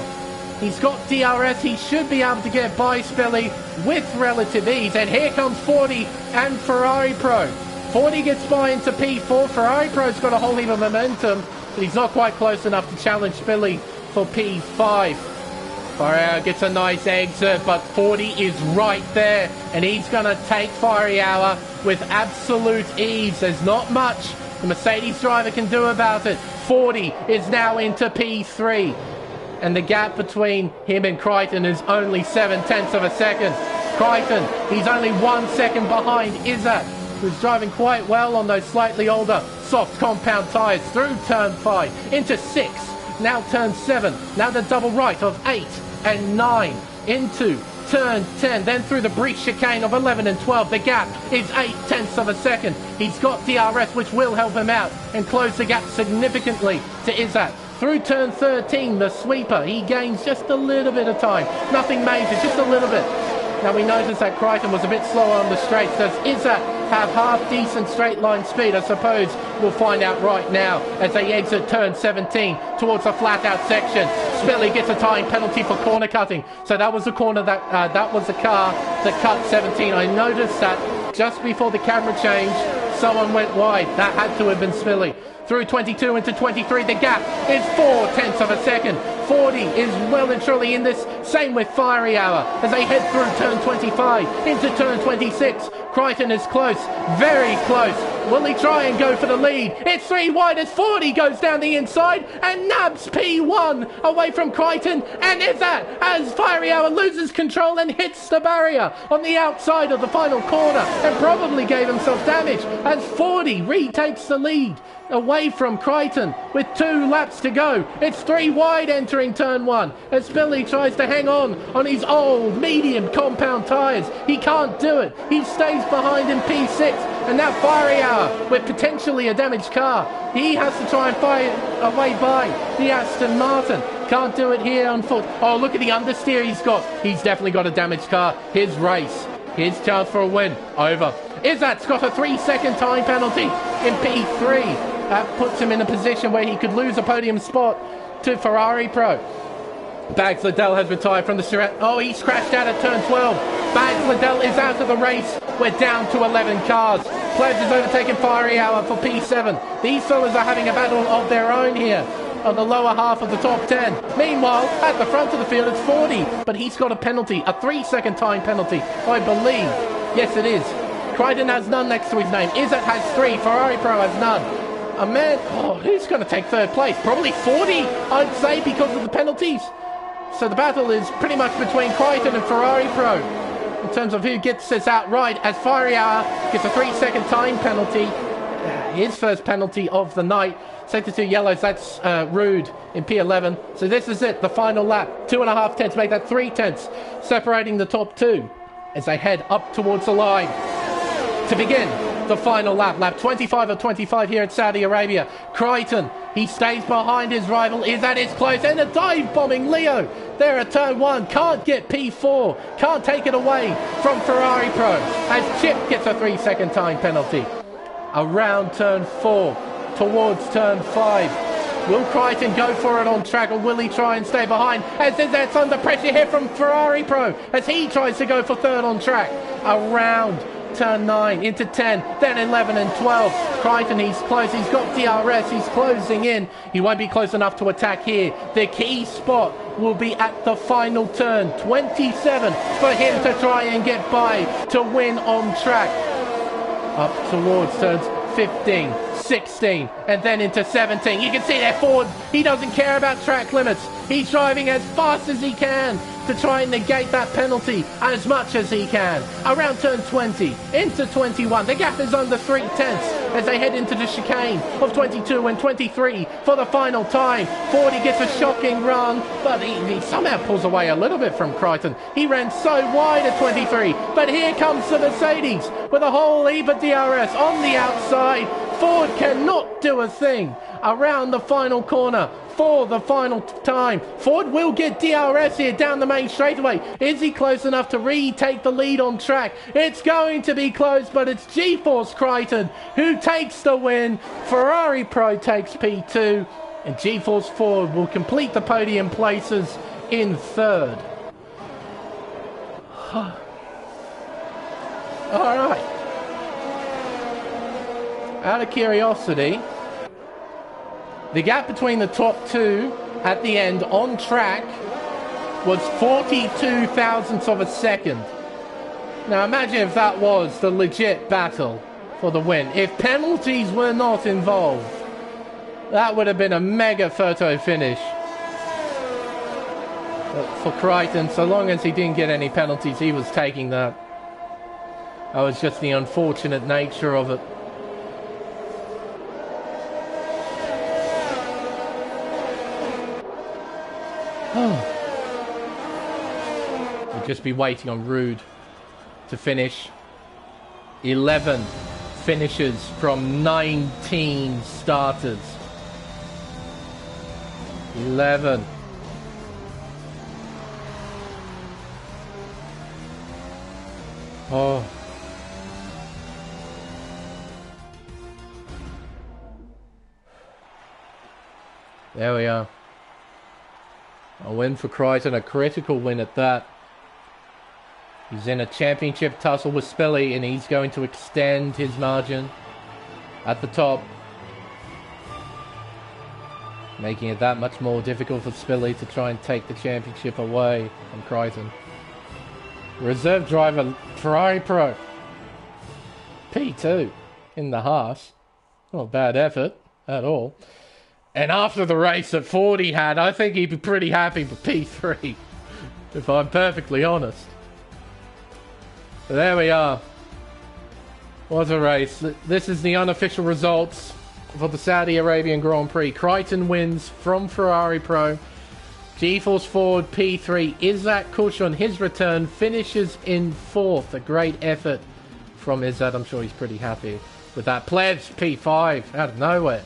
He's got DRS. He should be able to get by Spilly with relative ease. And here comes 40 and Ferrari Pro. 40 gets by into P4. Ferrari Pro's got a whole heap of momentum, but he's not quite close enough to challenge Spilly for P5. Fiery Hour gets a nice exit, but 40 is right there, and he's going to take Fiery Hour with absolute ease. There's not much the Mercedes driver can do about it. 40 is now into P3, and the gap between him and Crichton is only 7/10 of a second. Crichton, he's only 1 second behind Izzat, who's driving quite well on those slightly older soft compound tyres. Through turn 5 into 6, now turn 7, now the double right of 8 and 9 into turn 10, then through the brief chicane of 11 and 12. The gap is 8/10 of a second. He's got DRS, which will help him out and close the gap significantly to Izzat. Through turn 13, the sweeper, he gains just a little bit of time. Nothing major, just a little bit. Now we notice that Crichton was a bit slower on the straights. Does Izzat have half-decent straight line speed? I suppose we'll find out right now as they exit turn 17 towards the flat-out section. Spilly gets a time penalty for corner cutting. So that was the corner that was the car that cut 17. I noticed that just before the camera change, someone went wide. That had to have been Spilly. Through 22 into 23, the gap is 4/10 of a second. 40 is well and truly in this. Same with Fiery Hour as they head through turn 25 into turn 26. Crichton is close, very close. Will he try and go for the lead? It's 3 wide as 40 goes down the inside and nabs P1 away from Crichton. And is that as Fiery Hour loses control and hits the barrier on the outside of the final corner and probably gave himself damage as 40 retakes the lead away from Crichton with 2 laps to go. It's 3 wide entering turn 1 as Billy tries to hang on his old medium compound tyres. He can't do it. He stays behind in P6, and now Fiery Hour with potentially a damaged car. He has to try and fight away by the Aston Martin. Can't do it here on foot. Oh, look at the understeer he's got. He's definitely got a damaged car. His race. His chance for a win. Over. Izzat's got a 3-second time penalty in P3. That puts him in a position where he could lose a podium spot to Ferrari Pro. Bags Liddell has retired from the Surrey. Oh, he's crashed out at turn 12. Bags Liddell is out of the race. We're down to 11 cars. Pledge has overtaken Fiery Hour for P7. These fellas are having a battle of their own here on the lower half of the top 10. Meanwhile, at the front of the field, it's 40. But he's got a penalty, a 3-second time penalty, I believe. Yes, it is. Crichton has none next to his name. Izzat has 3. Ferrari Pro has none. A man, who's going to take third place? Probably 40, I'd say, because of the penalties. So the battle is pretty much between Crichton and Ferrari Pro in terms of who gets this outright, as Fiery Hour gets a 3-second time penalty. His first penalty of the night. Sector 2 yellows, that's Rude in P11. So this is it, the final lap. 2.5 tenths, make that 3 tenths, separating the top 2 as they head up towards the line to begin the final lap. Lap 25 of 25 here at Saudi Arabia. Crichton, he stays behind his rival. Izzat is close, and a dive-bombing Leo there at turn 1. Can't get P4. Can't take it away from Ferrari Pro as Chip gets a 3-second time penalty. Around turn 4 towards turn 5. Will Crichton go for it on track, or will he try and stay behind? As Izzat's under pressure here from Ferrari Pro as he tries to go for third on track. Around turn 9 into 10, then 11 and 12. Crichton, he's close, he's got DRS, he's closing in. He won't be close enough to attack here. The key spot will be at the final turn, 27, for him to try and get by to win on track. Up towards turns 15, 16, and then into 17. You can see there Ford, he doesn't care about track limits. He's driving as fast as he can to try and negate that penalty as much as he can. Around turn 20, into 21. The gap is under 3/10 as they head into the chicane of 22 and 23 for the final time. 40 gets a shocking run, but he somehow pulls away a little bit from Crichton. He ran so wide at 23, but here comes the Mercedes with a whole heap of DRS on the outside. Ford cannot do a thing around the final corner for the final time. Ford will get DRS here down the main straightaway. Is he close enough to retake the lead on track? It's going to be close, but it's G-Force Crichton who takes the win. Ferrari Pro takes P2, and G-Force Ford will complete the podium places in third. All right. Out of curiosity, the gap between the top two at the end on track was 42 thousandths of a second. Now imagine if that was the legit battle for the win. If penalties were not involved, that would have been a mega photo finish. But for Crichton, so long as he didn't get any penalties, he was taking that. That was just the unfortunate nature of it. We'll just be waiting on Rude to finish. 11 finishes from 19 starters. 11. Oh. There we are. A win for Crichton, a critical win at that. He's in a championship tussle with Spilly, and he's going to extend his margin at the top, making it that much more difficult for Spilly to try and take the championship away from Crichton. Reserve driver Ferrari Pro P2 in the Haas. Not a bad effort at all. And after the race that Ford had, I think he'd be pretty happy with P3, if I'm perfectly honest. But there we are. What a race. This is the unofficial results for the Saudi Arabian Grand Prix. Crichton wins from Ferrari Pro. G-Force Ford P3. Izzat Kush on his return finishes in fourth. A great effort from Izzat. I'm sure he's pretty happy with that. Plebs P5 out of nowhere.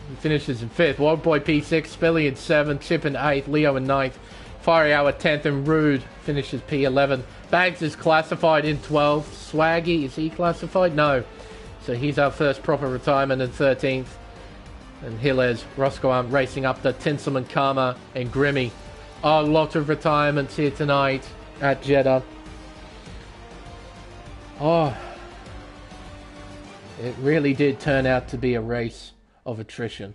He finishes in fifth. Wild Boy P6, Spilly in seventh, Chip in eighth, Leo in ninth, Fiery Hour 10th, and Rude finishes P11. Bags is classified in 12th. Swaggy, is he classified? No. So he's our first proper retirement in 13th. And Hillez, Roscoe racing up to Tinselman, Karma, and Grimmy. A lot of retirements here tonight at Jeddah. Oh, it really did turn out to be a race of attrition.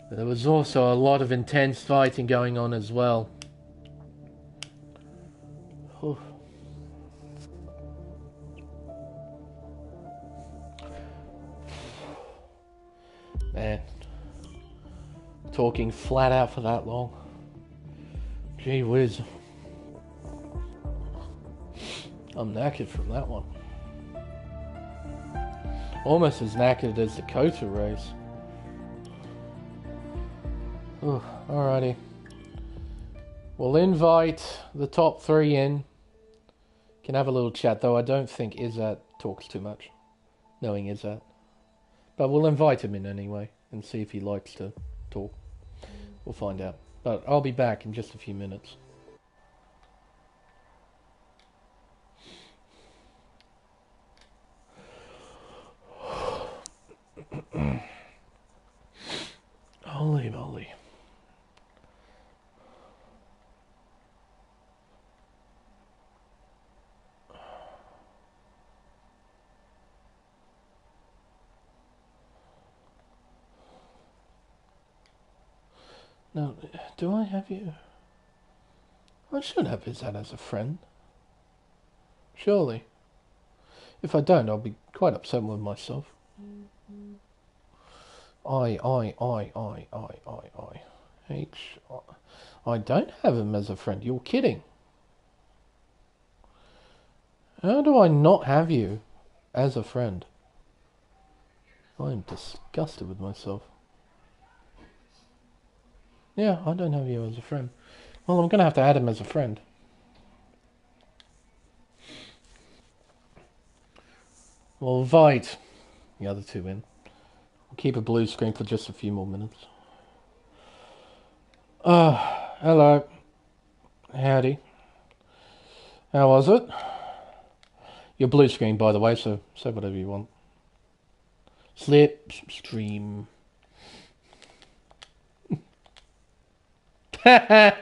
But there was also a lot of intense fighting going on as well. Whew. Man, talking flat out for that long. Gee whiz. I'm knackered from that one. Almost as knackered as the Kota race. Ooh, alrighty. We'll invite the top three in. Can have a little chat, though I don't think Izzat talks too much, knowing Izzat. But we'll invite him in anyway and see if he likes to talk. We'll find out. But I'll be back in just a few minutes. Holy moly. Now, do I have you? I should have Izzat as a friend. Surely. If I don't, I'll be quite upset with myself. I. H. I don't have him as a friend. You're kidding. How do I not have you as a friend? I am disgusted with myself. Yeah, I don't have you as a friend. Well, I'm going to have to add him as a friend. We'll invite the other two in. We'll keep a blue screen for just a few more minutes. Hello. Howdy. How was it? Your blue screen, by the way, so say whatever you want. Slipstream. There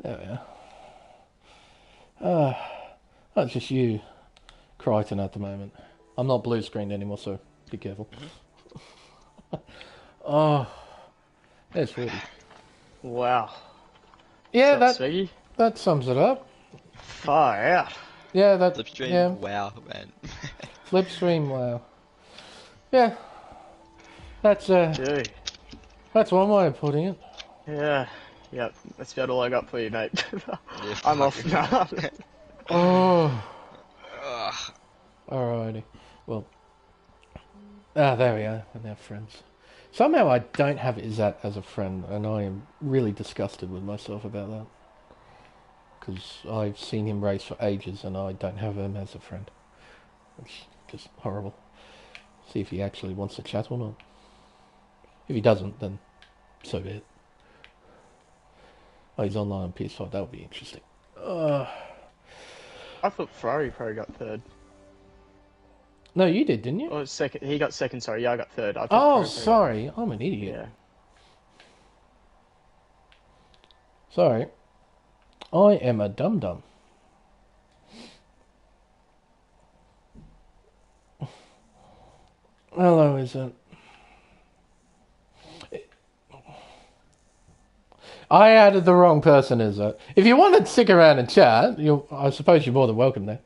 we are. That's just you, Crichton, at the moment. I'm not blue screened anymore, so be careful. Oh, that's really. Wow. Yeah, Swiggy? that sums it up. Far out. Yeah, that. Slipstream, yeah. wow, man. Slipstream, wow. Yeah, that's Dude. that's one way of putting it. Yeah. Yep. That's about all I got for you, mate. Yeah, I'm off now. Oh. Alrighty. Well. There we are. We're now friends. Somehow I don't have Izzat as a friend, and I am really disgusted with myself about that. Because I've seen him race for ages, and I don't have him as a friend. It's just horrible. See if he actually wants to chat or not. If he doesn't, then so be it. Oh, he's online on PS5. That would be interesting. I thought Ferrari probably got third. No, you did, didn't you? Or second. He got second, sorry. Yeah, I got third. I thought Oh, Ferrari sorry. I'm an idiot. Yeah. Sorry. I am a dum-dum. Hello, is it? I added the wrong person, is it? If you want to stick around and chat, I suppose you're more than welcome there.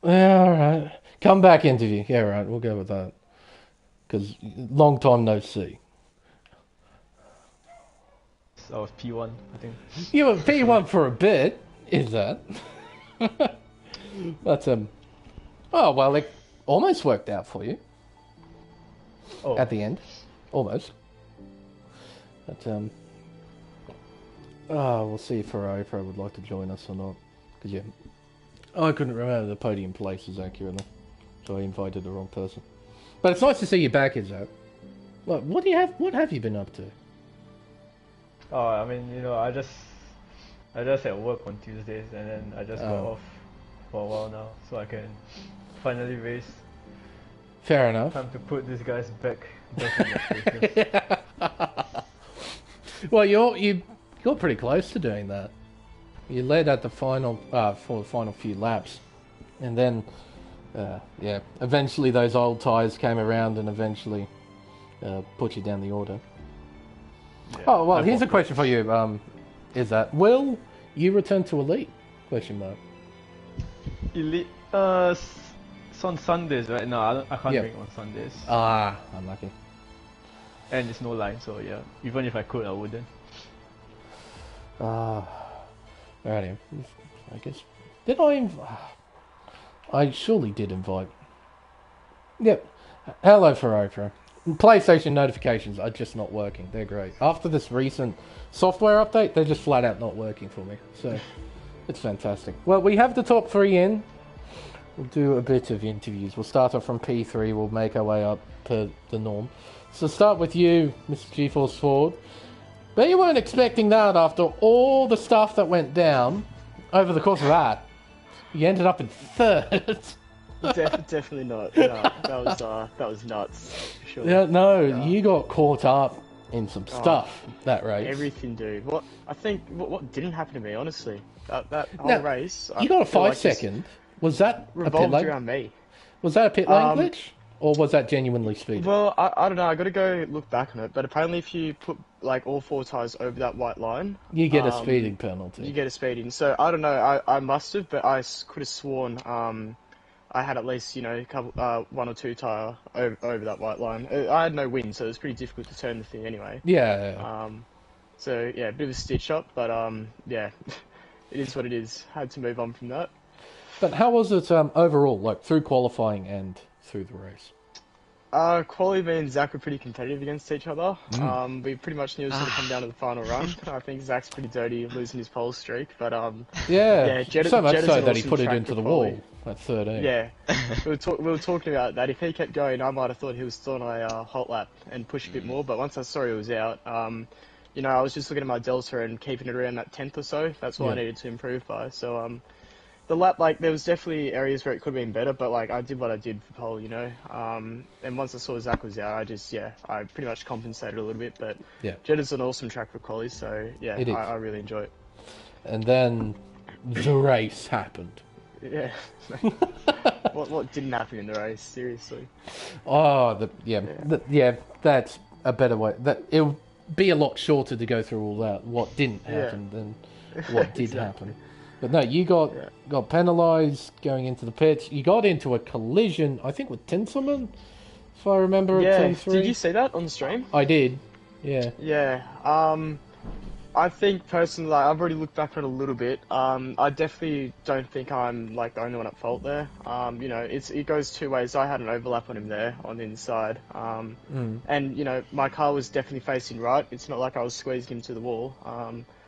Yeah, alright. Come back interview. Yeah, right, we'll go with that. Because long time no see. I was P1, I think. You were P1 for a bit, is that? But, oh, well, it almost worked out for you. Oh. At the end. Almost. But, we'll see if Ferrari Pro would like to join us or not. Because, yeah, I couldn't remember the podium places accurately. So I invited the wrong person. But it's nice to see you back, Izzo. Look, what have you been up to? Oh, I mean, you know, I just at work on Tuesdays, and then I just got off for a while now, so I can finally race. Fair enough. Time to put these guys back in their places. Well, you got pretty close to doing that. You led at the final for the final few laps, and then yeah, eventually those old tyres came around and eventually put you down the order. Yeah, oh well, here's a question for you. Is that will you return to Elite? Question mark. Elite, it's on Sundays, right? No, I can't bring on Sundays. Ah, unlucky. And there's no line, so yeah. Even if I could, I wouldn't. Alrighty. I guess. Did I I surely did invite. Yep. Hello, Ferrari Pro. PlayStation notifications are just not working. They're great. After this recent software update, they're just flat out not working for me. So, it's fantastic. Well, we have the top 3 in. We'll do a bit of interviews. We'll start off from P3. We'll make our way up to the norm. So start with you, Mr. GeForce Ford. But you weren't expecting that after all the stuff that went down over the course of that. You ended up in 3rd. Definitely not. No, that was nuts. Sure. Yeah, no, you got caught up in some stuff that race. Everything, dude. What didn't happen to me, honestly? That whole race. You got a 5 second. Was that revolved a pit lane? around me? Was that a pit lane glitch? Or was that genuinely speeding? Well, I don't know. I got to go look back on it. But apparently, if you put like all 4 tyres over that white line, You get a speeding penalty. you get a speeding. So I don't know. I must have, but I could have sworn I had at least a couple 1 or 2 tyre over that white line. I had no wind, so it was pretty difficult to turn the thing anyway. Yeah. So yeah, a bit of a stitch up, but yeah, it is what it is. Had to move on from that. But how was it overall, like through qualifying and through the race? Quali, me and Zach were pretty competitive against each other. We pretty much knew it was going to come down to the final run. I think Zach's pretty dirty losing his pole streak, but yeah, so much Jed so an that he awesome put it track into for the quali. wall at 13. Yeah, we were talking about that. If he kept going, I might have thought he was still on a hot lap and push a bit more. But once I saw he was out, I was just looking at my delta and keeping it around that 10th or so. That's all I needed to improve by. So the lap, like, there was definitely areas where it could have been better, but like I did what I did for pole, and once I saw Zach was out, I pretty much compensated a little bit. But Jeddah's an awesome track for quali, so yeah, I really enjoy it. And then the race happened. Yeah. What didn't happen in the race? Seriously. Oh, that's a better way. That it'll be a lot shorter to go through all that. What didn't happen than what did happen. But no, you got penalised going into the pits. You got into a collision, I think, with Tinselman, if I remember at T3. Did you see that on the stream? I did. Yeah. Yeah. I think personally, like, I've already looked back on it a little bit. I definitely don't think I'm like the only one at fault there. It goes two ways. I had an overlap on him there on the inside, and my car was definitely facing right. It's not like I was squeezing him to the wall.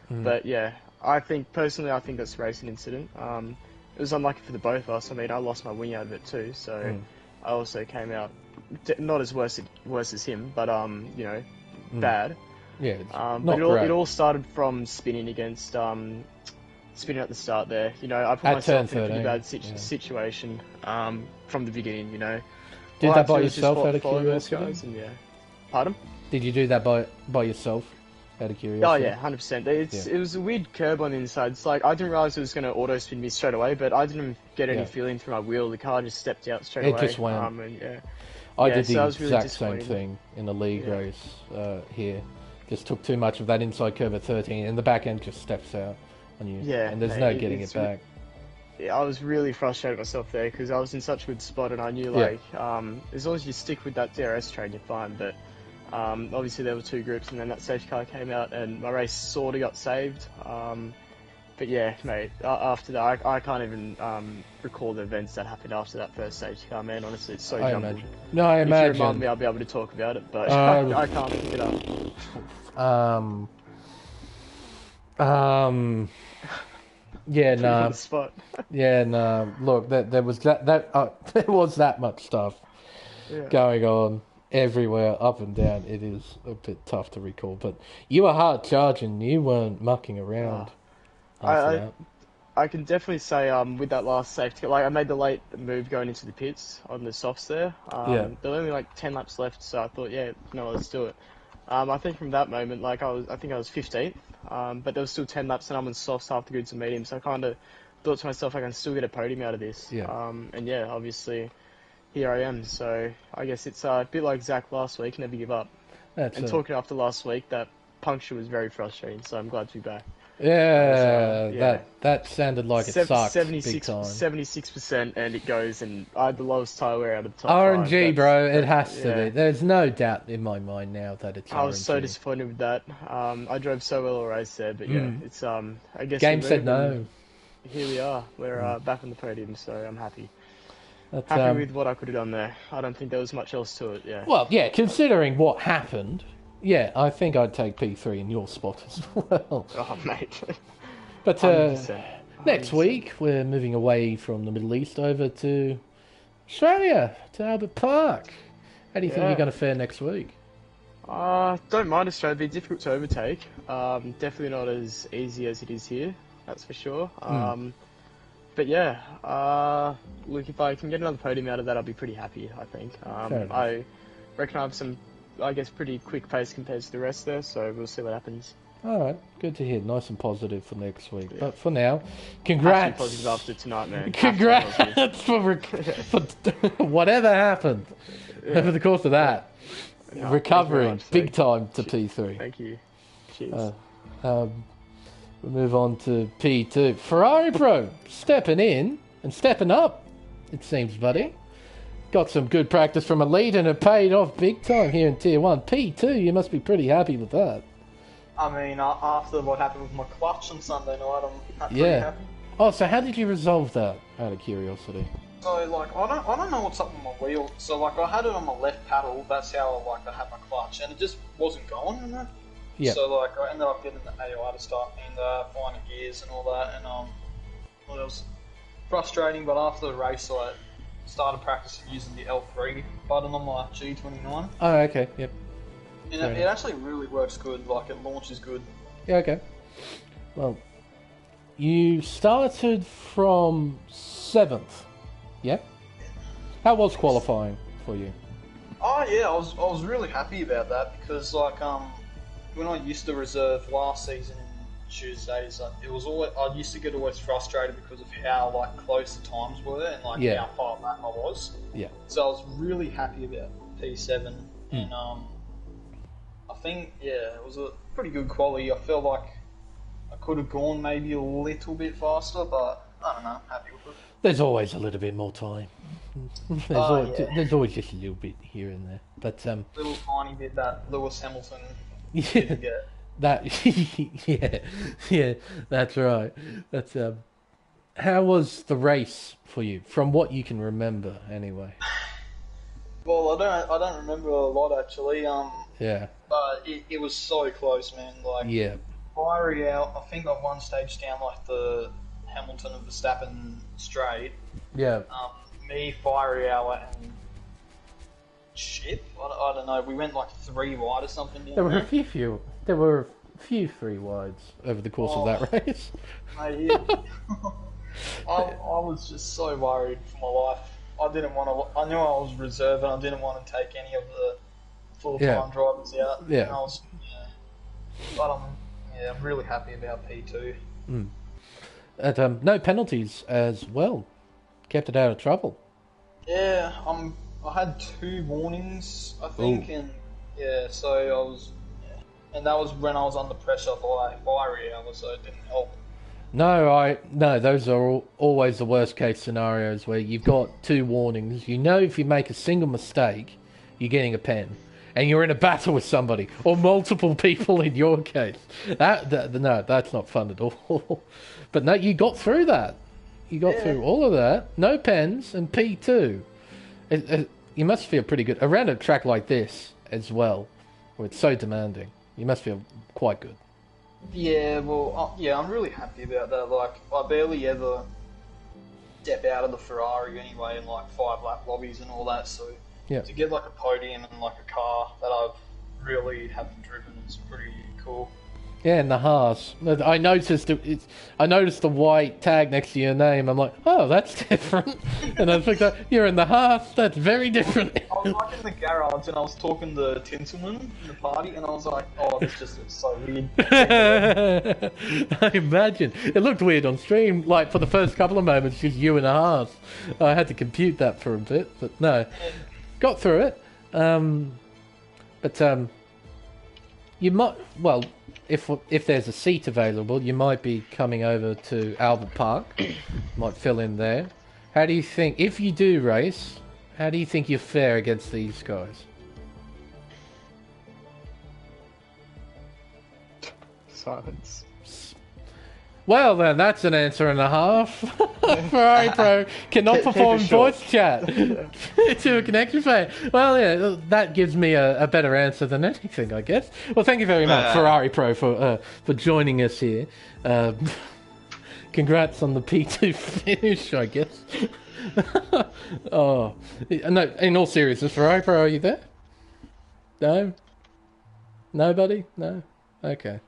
But yeah, I think that's a racing incident. It was unlucky for the both of us. I mean, I lost my wing out of it too, so I also came out not as worse as him, but bad. Yeah, but it all started from spinning at the start there. I put myself in a pretty bad situation from the beginning. Did that by yourself out of curiosity? Pardon? Did you do that by yourself out of curiosity? Oh yeah, 100%. It was a weird curb on the inside. It's like I didn't realize it was going to auto spin me straight away, but I didn't get any feeling through my wheel. The car just stepped out straight away. It just went. I did the exact same thing in the league race here. Just took too much of that inside curve at 13, and the back end just steps out on you. Yeah, and there's no getting it back. I was really frustrated myself there because I was in such a good spot, and I knew as long as you stick with that DRS train, you're fine. But obviously there were two groups, and then that safety car came out, and my race sort of got saved. But yeah, mate, after that, I can't even recall the events that happened after that first safety car, man. Honestly, it's so jumbled. I imagine. If you remind me, I'll be able to talk about it, but I can't pick it up. Yeah, no. Yeah, no. Look, there was there was that much stuff going on everywhere, up and down. It is a bit tough to recall, but you were hard charging. You weren't mucking around. I can definitely say with that last safety, like I made the late move going into the pits on the softs there. There were only like 10 laps left, so I thought, let's do it. I think from that moment, like I think I was 15th, but there was still 10 laps and I'm on softs, half the grid to medium, so I kind of thought to myself I can still get a podium out of this. And obviously here I am. So I guess it's a bit like Zach last week, never give up. Talking after last week, that puncture was very frustrating, so I'm glad to be back. That sounded like it sucked 76, big time. 76%, and it goes, and I had the lowest tyre wear out of the top RNG, 5. bro, it has to be. There's no doubt in my mind now that it's RNG. I was so disappointed with that. I drove so well all race there, but it's I guess game said no. Here we are. We're back on the podium, so I'm happy. Happy with what I could have done there. I don't think there was much else to it. Well, considering what happened. Yeah, I think I'd take P3 in your spot as well. Oh, mate. But 100%. Next week, we're moving away from the Middle East over to Australia, to Albert Park. How do you think you're going to fare next week? Don't mind Australia. It'd be difficult to overtake. Definitely not as easy as it is here, that's for sure. But look, if I can get another podium out of that, I'll be pretty happy, I think. I reckon I have some, pretty quick pace compared to the rest there, so we'll see what happens. All right, good to hear. Nice and positive for next week. Yeah. But for now, congrats. Positive after tonight, man. Congrats for whatever happened over the course of that. No, recovering big time to P3. Thank you. Cheers. We'll move on to P2. Ferrari Pro stepping in and stepping up, it seems, buddy. Got some good practice from a lead and it paid off big time here in Tier 1. P2, you must be pretty happy with that. I mean, after what happened with my clutch on Sunday night, I'm pretty happy. Oh, so how did you resolve that, out of curiosity? So, like, I don't know what's up with my wheel. So, like, I had it on my left paddle. That's how, I had my clutch. And it just wasn't going in that. Yeah. So, like, I ended up getting the AI to start and finding gears and all that. And, well, it was frustrating. But after the race, I started practicing using the L3 button on my G29. Oh, okay. Yep. And it actually really works good. Like, it launches good. Yeah, okay. Well, you started from 7th. Yeah? How was qualifying for you? Oh yeah, I was really happy about that because like when I used to reserve last season Tuesdays, it was always I used to get always frustrated because of how like close the times were and like how far back I was. Yeah. So I was really happy about P7 and I think it was a pretty good quality. I felt like I could have gone maybe a little bit faster, but I don't know, happy with it. There's always a little bit more time. There's always just a little bit here and there, but little tiny bit that Lewis Hamilton didn't get. That yeah, that's right. That's how was the race for you, from what you can remember, anyway? Well, I don't remember a lot actually. Yeah. But it was so close, man. Like fiery out. I think I've one stage down like the Hamilton and Verstappen straight. Yeah. Me, Fiery Hour, and Chip. I don't know. We went like 3 wide or something. There were a few 3 wides over the course of that race. Mate, I was just so worried for my life. I didn't want to. I knew I was reserve, and I didn't want to take any of the full-time drivers out. Yeah. And I was, but I'm really happy about P2. Mm. And, no penalties as well. Kept it out of trouble. Yeah, I had 2 warnings, I think, and so I was, and that was when I was under pressure by Fiery Hour, so it didn't help. No, those are always the worst case scenarios where you've got 2 warnings. You know, if you make a single mistake, you're getting a pen, and you're in a battle with somebody or multiple people in your case. No, that's not fun at all. But no, you got through that. You got through all of that. No pens and P2. You must feel pretty good around a track like this as well, where it's so demanding. You must feel quite good. Yeah, well, I'm really happy about that. Like, I barely ever step out of the Ferrari anyway in like 5-lap lobbies and all that. So to get like a podium and like a car that I've really haven't driven is pretty cool. Yeah, and the Haas. I noticed the white tag next to your name. I'm like, oh, that's different. And I think that you're in the Haas. That's very different. I was like in the garage and I was talking to Tinselman in the party, and I was like, oh, this just looks so weird. I imagine it looked weird on stream. Like for the first couple of moments, just you and a Haas. I had to compute that for a bit, but no, got through it. But you might If there's a seat available, you might be coming over to Albert Park. Might fill in there. How do you think, if you do race, how do you think you fare against these guys? Silence. Well then, that's an answer and a half. Ferrari Pro cannot perform voice chat to a connection failure. Well, yeah, that gives me a better answer than anything, I guess. Well, thank you very much, Ferrari Pro, for joining us here. Congrats on the P2 finish, I guess. Oh, no, in all seriousness, Ferrari Pro, are you there? No? Nobody? No? Okay.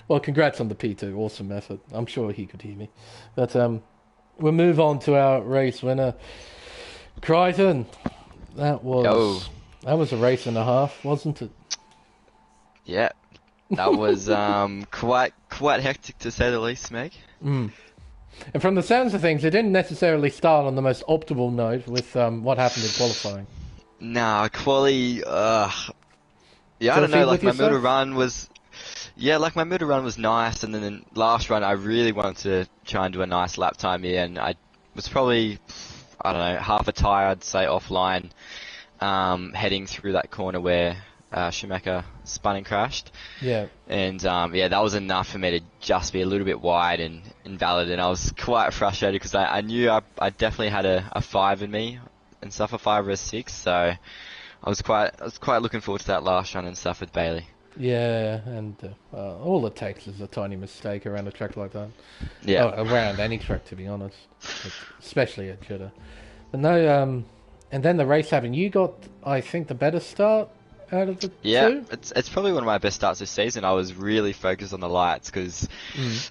Well, congrats on the P2. Awesome effort. I'm sure he could hear me. But we'll move on to our race winner. Crichton, that was a race and a half, wasn't it? Yeah. That was quite hectic to say the least, Meg. Mm. And from the sounds of things, it didn't necessarily start on the most optimal note with what happened in qualifying. Nah, quali. Yeah, I don't know. Like my middle run was. Yeah, like my middle run was nice, and then the last run I really wanted to try and do a nice lap time here, and I was probably, I don't know, half a tyre, I'd say, offline, heading through that corner where Schumacher spun and crashed. Yeah. And yeah, that was enough for me to just be a little bit wide and invalid, and I was quite frustrated because I knew I definitely had a 5 in me and stuff, a 5 or a 6, so I was quite looking forward to that last run and stuff with Bailey. Yeah, and all it takes is a tiny mistake around a track like that. Yeah. Oh, around any track, to be honest. But especially at Jeddah. But no, and then the race happened. You got, I think, the better start out of the two? It's probably one of my best starts this season. I was really focused on the lights because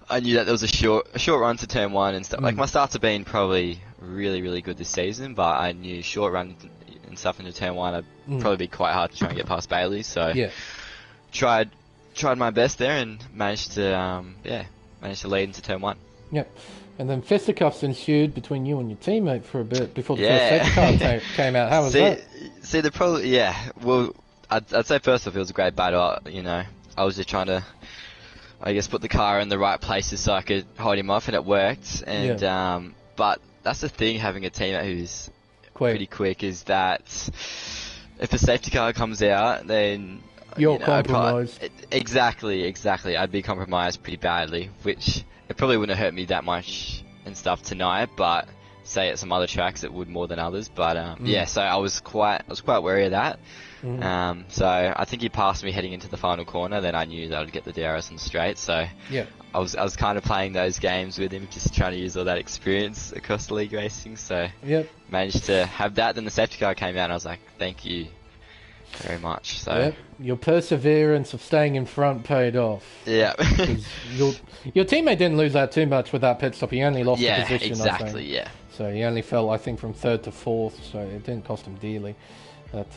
I knew that there was a short run to turn 1 and stuff. Like, my starts have been probably really, really good this season, but I knew short run and stuff into turn 1 would probably be quite hard to try and get past Bailey, so... Yeah. Tried my best there and managed to lead into turn 1. Yep. And then fisticuffs ensued between you and your teammate for a bit before the first safety car came out. How was that? See, the problem, well, I'd say first off it was a great battle. You know, I was just trying to, I guess, put the car in the right places so I could hold him off, and it worked. And but that's the thing, having a teammate who's pretty quick, is that if a safety car comes out, then you're compromised. Exactly. I'd be compromised pretty badly, which it probably wouldn't hurt me that much and stuff tonight, but say at some other tracks it would more than others. But so I was quite wary of that. So I think he passed me heading into the final corner. Then I knew that I'd get the DRS on the straight. So I was kind of playing those games with him, just trying to use all that experience across the league racing. So managed to have that. Then the safety car came out, and I was like, thank you very much. So your perseverance of staying in front paid off. Yeah. your teammate didn't lose out too much with that pit stop. He only lost the position. Exactly. Yeah. So he only fell, I think, from 3rd to 4th. So it didn't cost him dearly. But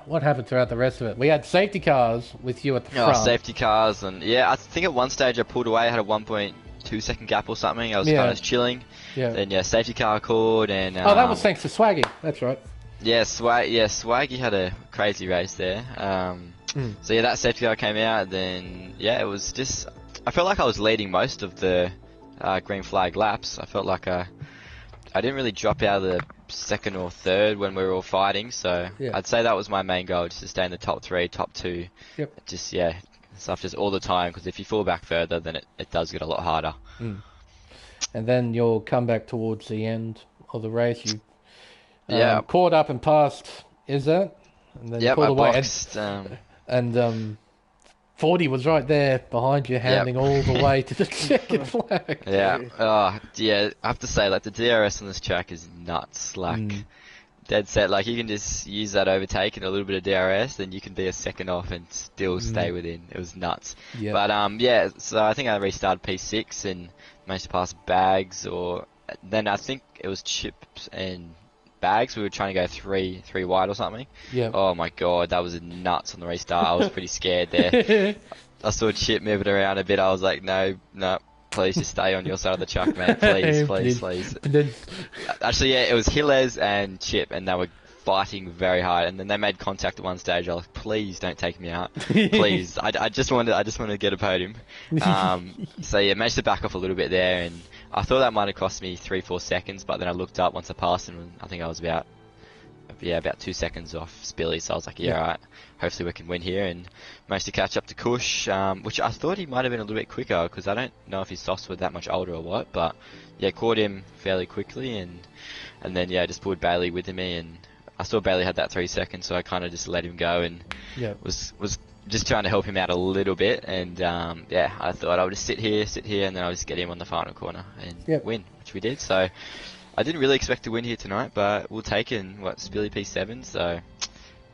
what happened throughout the rest of it? We had safety cars with you at the front. Safety cars, and I think at one stage I pulled away. I had a 1.2 second gap or something. I was kind of chilling. Yeah. Then safety car called, and that was thanks to Swaggy. That's right. Yeah, Swaggy had a crazy race there. So that safety car came out, then it was just, I felt like I was leading most of the green flag laps. I felt like I didn't really drop out of the 2nd or 3rd when we were all fighting, so I'd say that was my main goal, just to stay in the top 3, top 2. Just stuff just all the time, because if you fall back further, then it does get a lot harder. And then you'll come back towards the end of the race. You caught up and passed Izzat, and then pulled away. Boxed, and 40 was right there behind you, handing all the way to the checkered flag. I have to say, like, the DRS on this track is nuts. Like, dead set. Like, you can just use that overtake and a little bit of DRS, then you can be a second off and still stay within. It was nuts. But so I think I restarted P6 and managed to pass Bags, or then I think it was Chips and Bags. We were trying to go three wide or something. Oh my god, that was nuts on the restart. I was pretty scared there. I saw Chip moving around a bit. I was like, no, please just stay on your side of the track, mate. Please. Actually, it was Gilles and Chip, and they were fighting very hard. And then they made contact at one stage. I was like, please don't take me out, please. I just wanted to get a podium. Managed to back off a little bit there, and I thought that might have cost me 3-4 seconds, but then I looked up once I passed, and I think I was about 2 seconds off Spilly, so I was like, alright, hopefully we can win here, and managed to catch up to Kush, which I thought he might have been a little bit quicker, because I don't know if his softs were that much older or what, but caught him fairly quickly, and then just pulled Bailey with me, and I saw Bailey had that 3 seconds, so I kind of just let him go, and was just trying to help him out a little bit, and I thought I would just sit here, and then I'll just get him on the final corner and win, which we did. So I didn't really expect to win here tonight, but we'll take it in Spilly P7, so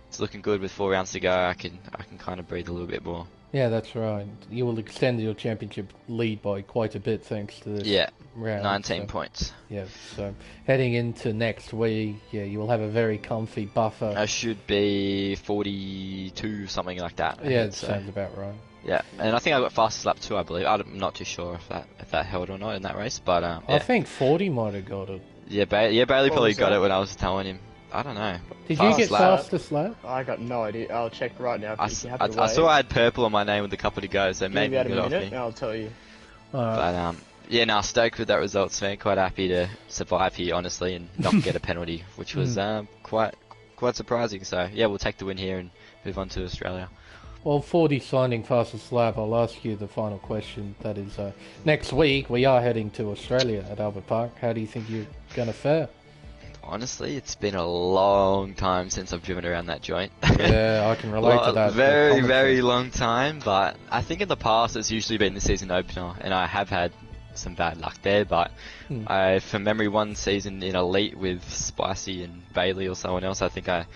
it's looking good with 4 rounds to go. I can kind of breathe a little bit more. Yeah, that's right. You will extend your championship lead by quite a bit thanks to this round. 19 points. Yeah, so heading into next week, you will have a very comfy buffer. I should be 42, something like that. Yeah, that sounds about right. Yeah, and I think I got fastest lap too, I believe. I'm not too sure if that held or not in that race, but I think 40 might have got it. Yeah, Bailey probably got it when I was telling him. I don't know. Did you get fastest lap? I got no idea. I'll check right now. I saw I had purple on my name with a couple to go, so maybe you got it off me. I'll tell you. But stoked with that result, man. Quite happy to survive here, honestly, and not get a penalty, which was quite surprising. So yeah, we'll take the win here and move on to Australia. Well, 40 signing fastest lap, I'll ask you the final question. That is, next week we are heading to Australia at Albert Park. How do you think you're going to fare? Honestly, it's been a long time since I've driven around that joint. Yeah, I can relate to that. Very long time, but I think in the past it's usually been the season opener, and I have had some bad luck there, but from memory, one season in Elite with Spicy and Bailey or someone else, I think I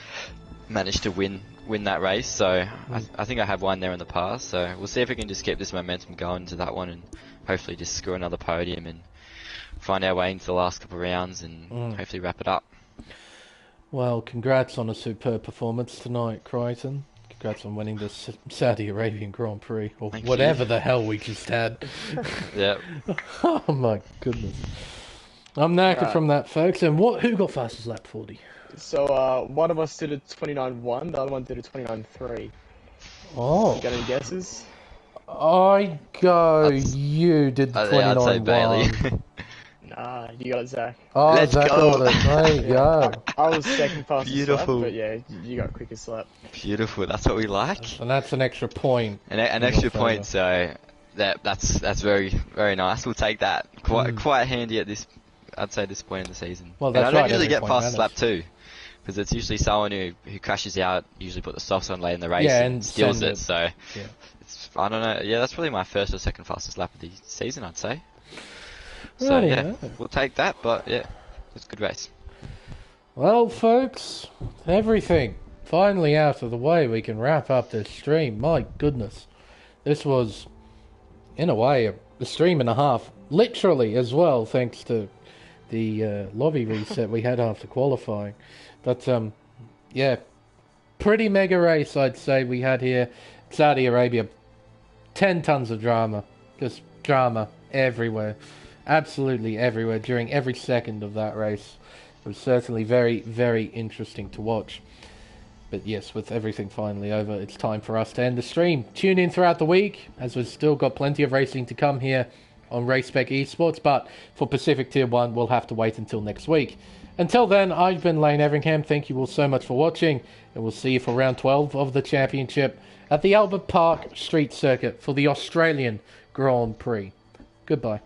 managed to win that race, so I think I have won there in the past, so we'll see if we can just keep this momentum going to that one and hopefully just score another podium and find our way into the last couple of rounds and hopefully wrap it up. Well, congrats on a superb performance tonight, Crichton. Congrats on winning the Saudi Arabian Grand Prix, or whatever the hell we just had. Yeah. Oh my goodness. I'm knackered from that, folks. And who got fastest lap 40? So, one of us did a 29.1, the other one did a 29.3. Oh. You got any guesses? You did the 29.1. I'd say Bailey. Nah, you got it, Zach. Oh, Let's Zach go. got it. There you go. I was second fastest Beautiful. lap, but yeah, you got quickest lap. Beautiful, that's what we like. And that's an extra point. An extra point, so that's very, very nice. We'll take that. Quite handy at this, I'd say, this point in the season. Well, that's and I don't right, usually get every fastest point lap too, because it's usually someone who crashes out, usually put the softs on late in the race and steals it. So yeah. I don't know. Yeah, that's probably my first or second fastest lap of the season, I'd say. So Righty yeah, ho. we'll take that. But yeah, it's a good race. Well, folks, everything finally out of the way. We can wrap up this stream. My goodness. This was, in a way, a stream and a half. Literally as well, thanks to the lobby reset we had after qualifying. But, yeah, pretty mega race, I'd say, we had here. Saudi Arabia, 10 tons of drama. Just drama everywhere. Absolutely everywhere during every second of that race. It was certainly very, very interesting to watch. But yes, with everything finally over, it's time for us to end the stream. Tune in throughout the week, as we've still got plenty of racing to come here on Race Spec Esports. But for Pacific Tier 1, we'll have to wait until next week. Until then, I've been Lane Everingham. Thank you all so much for watching. And we'll see you for round 12 of the championship at the Albert Park Street Circuit for the Australian Grand Prix. Goodbye.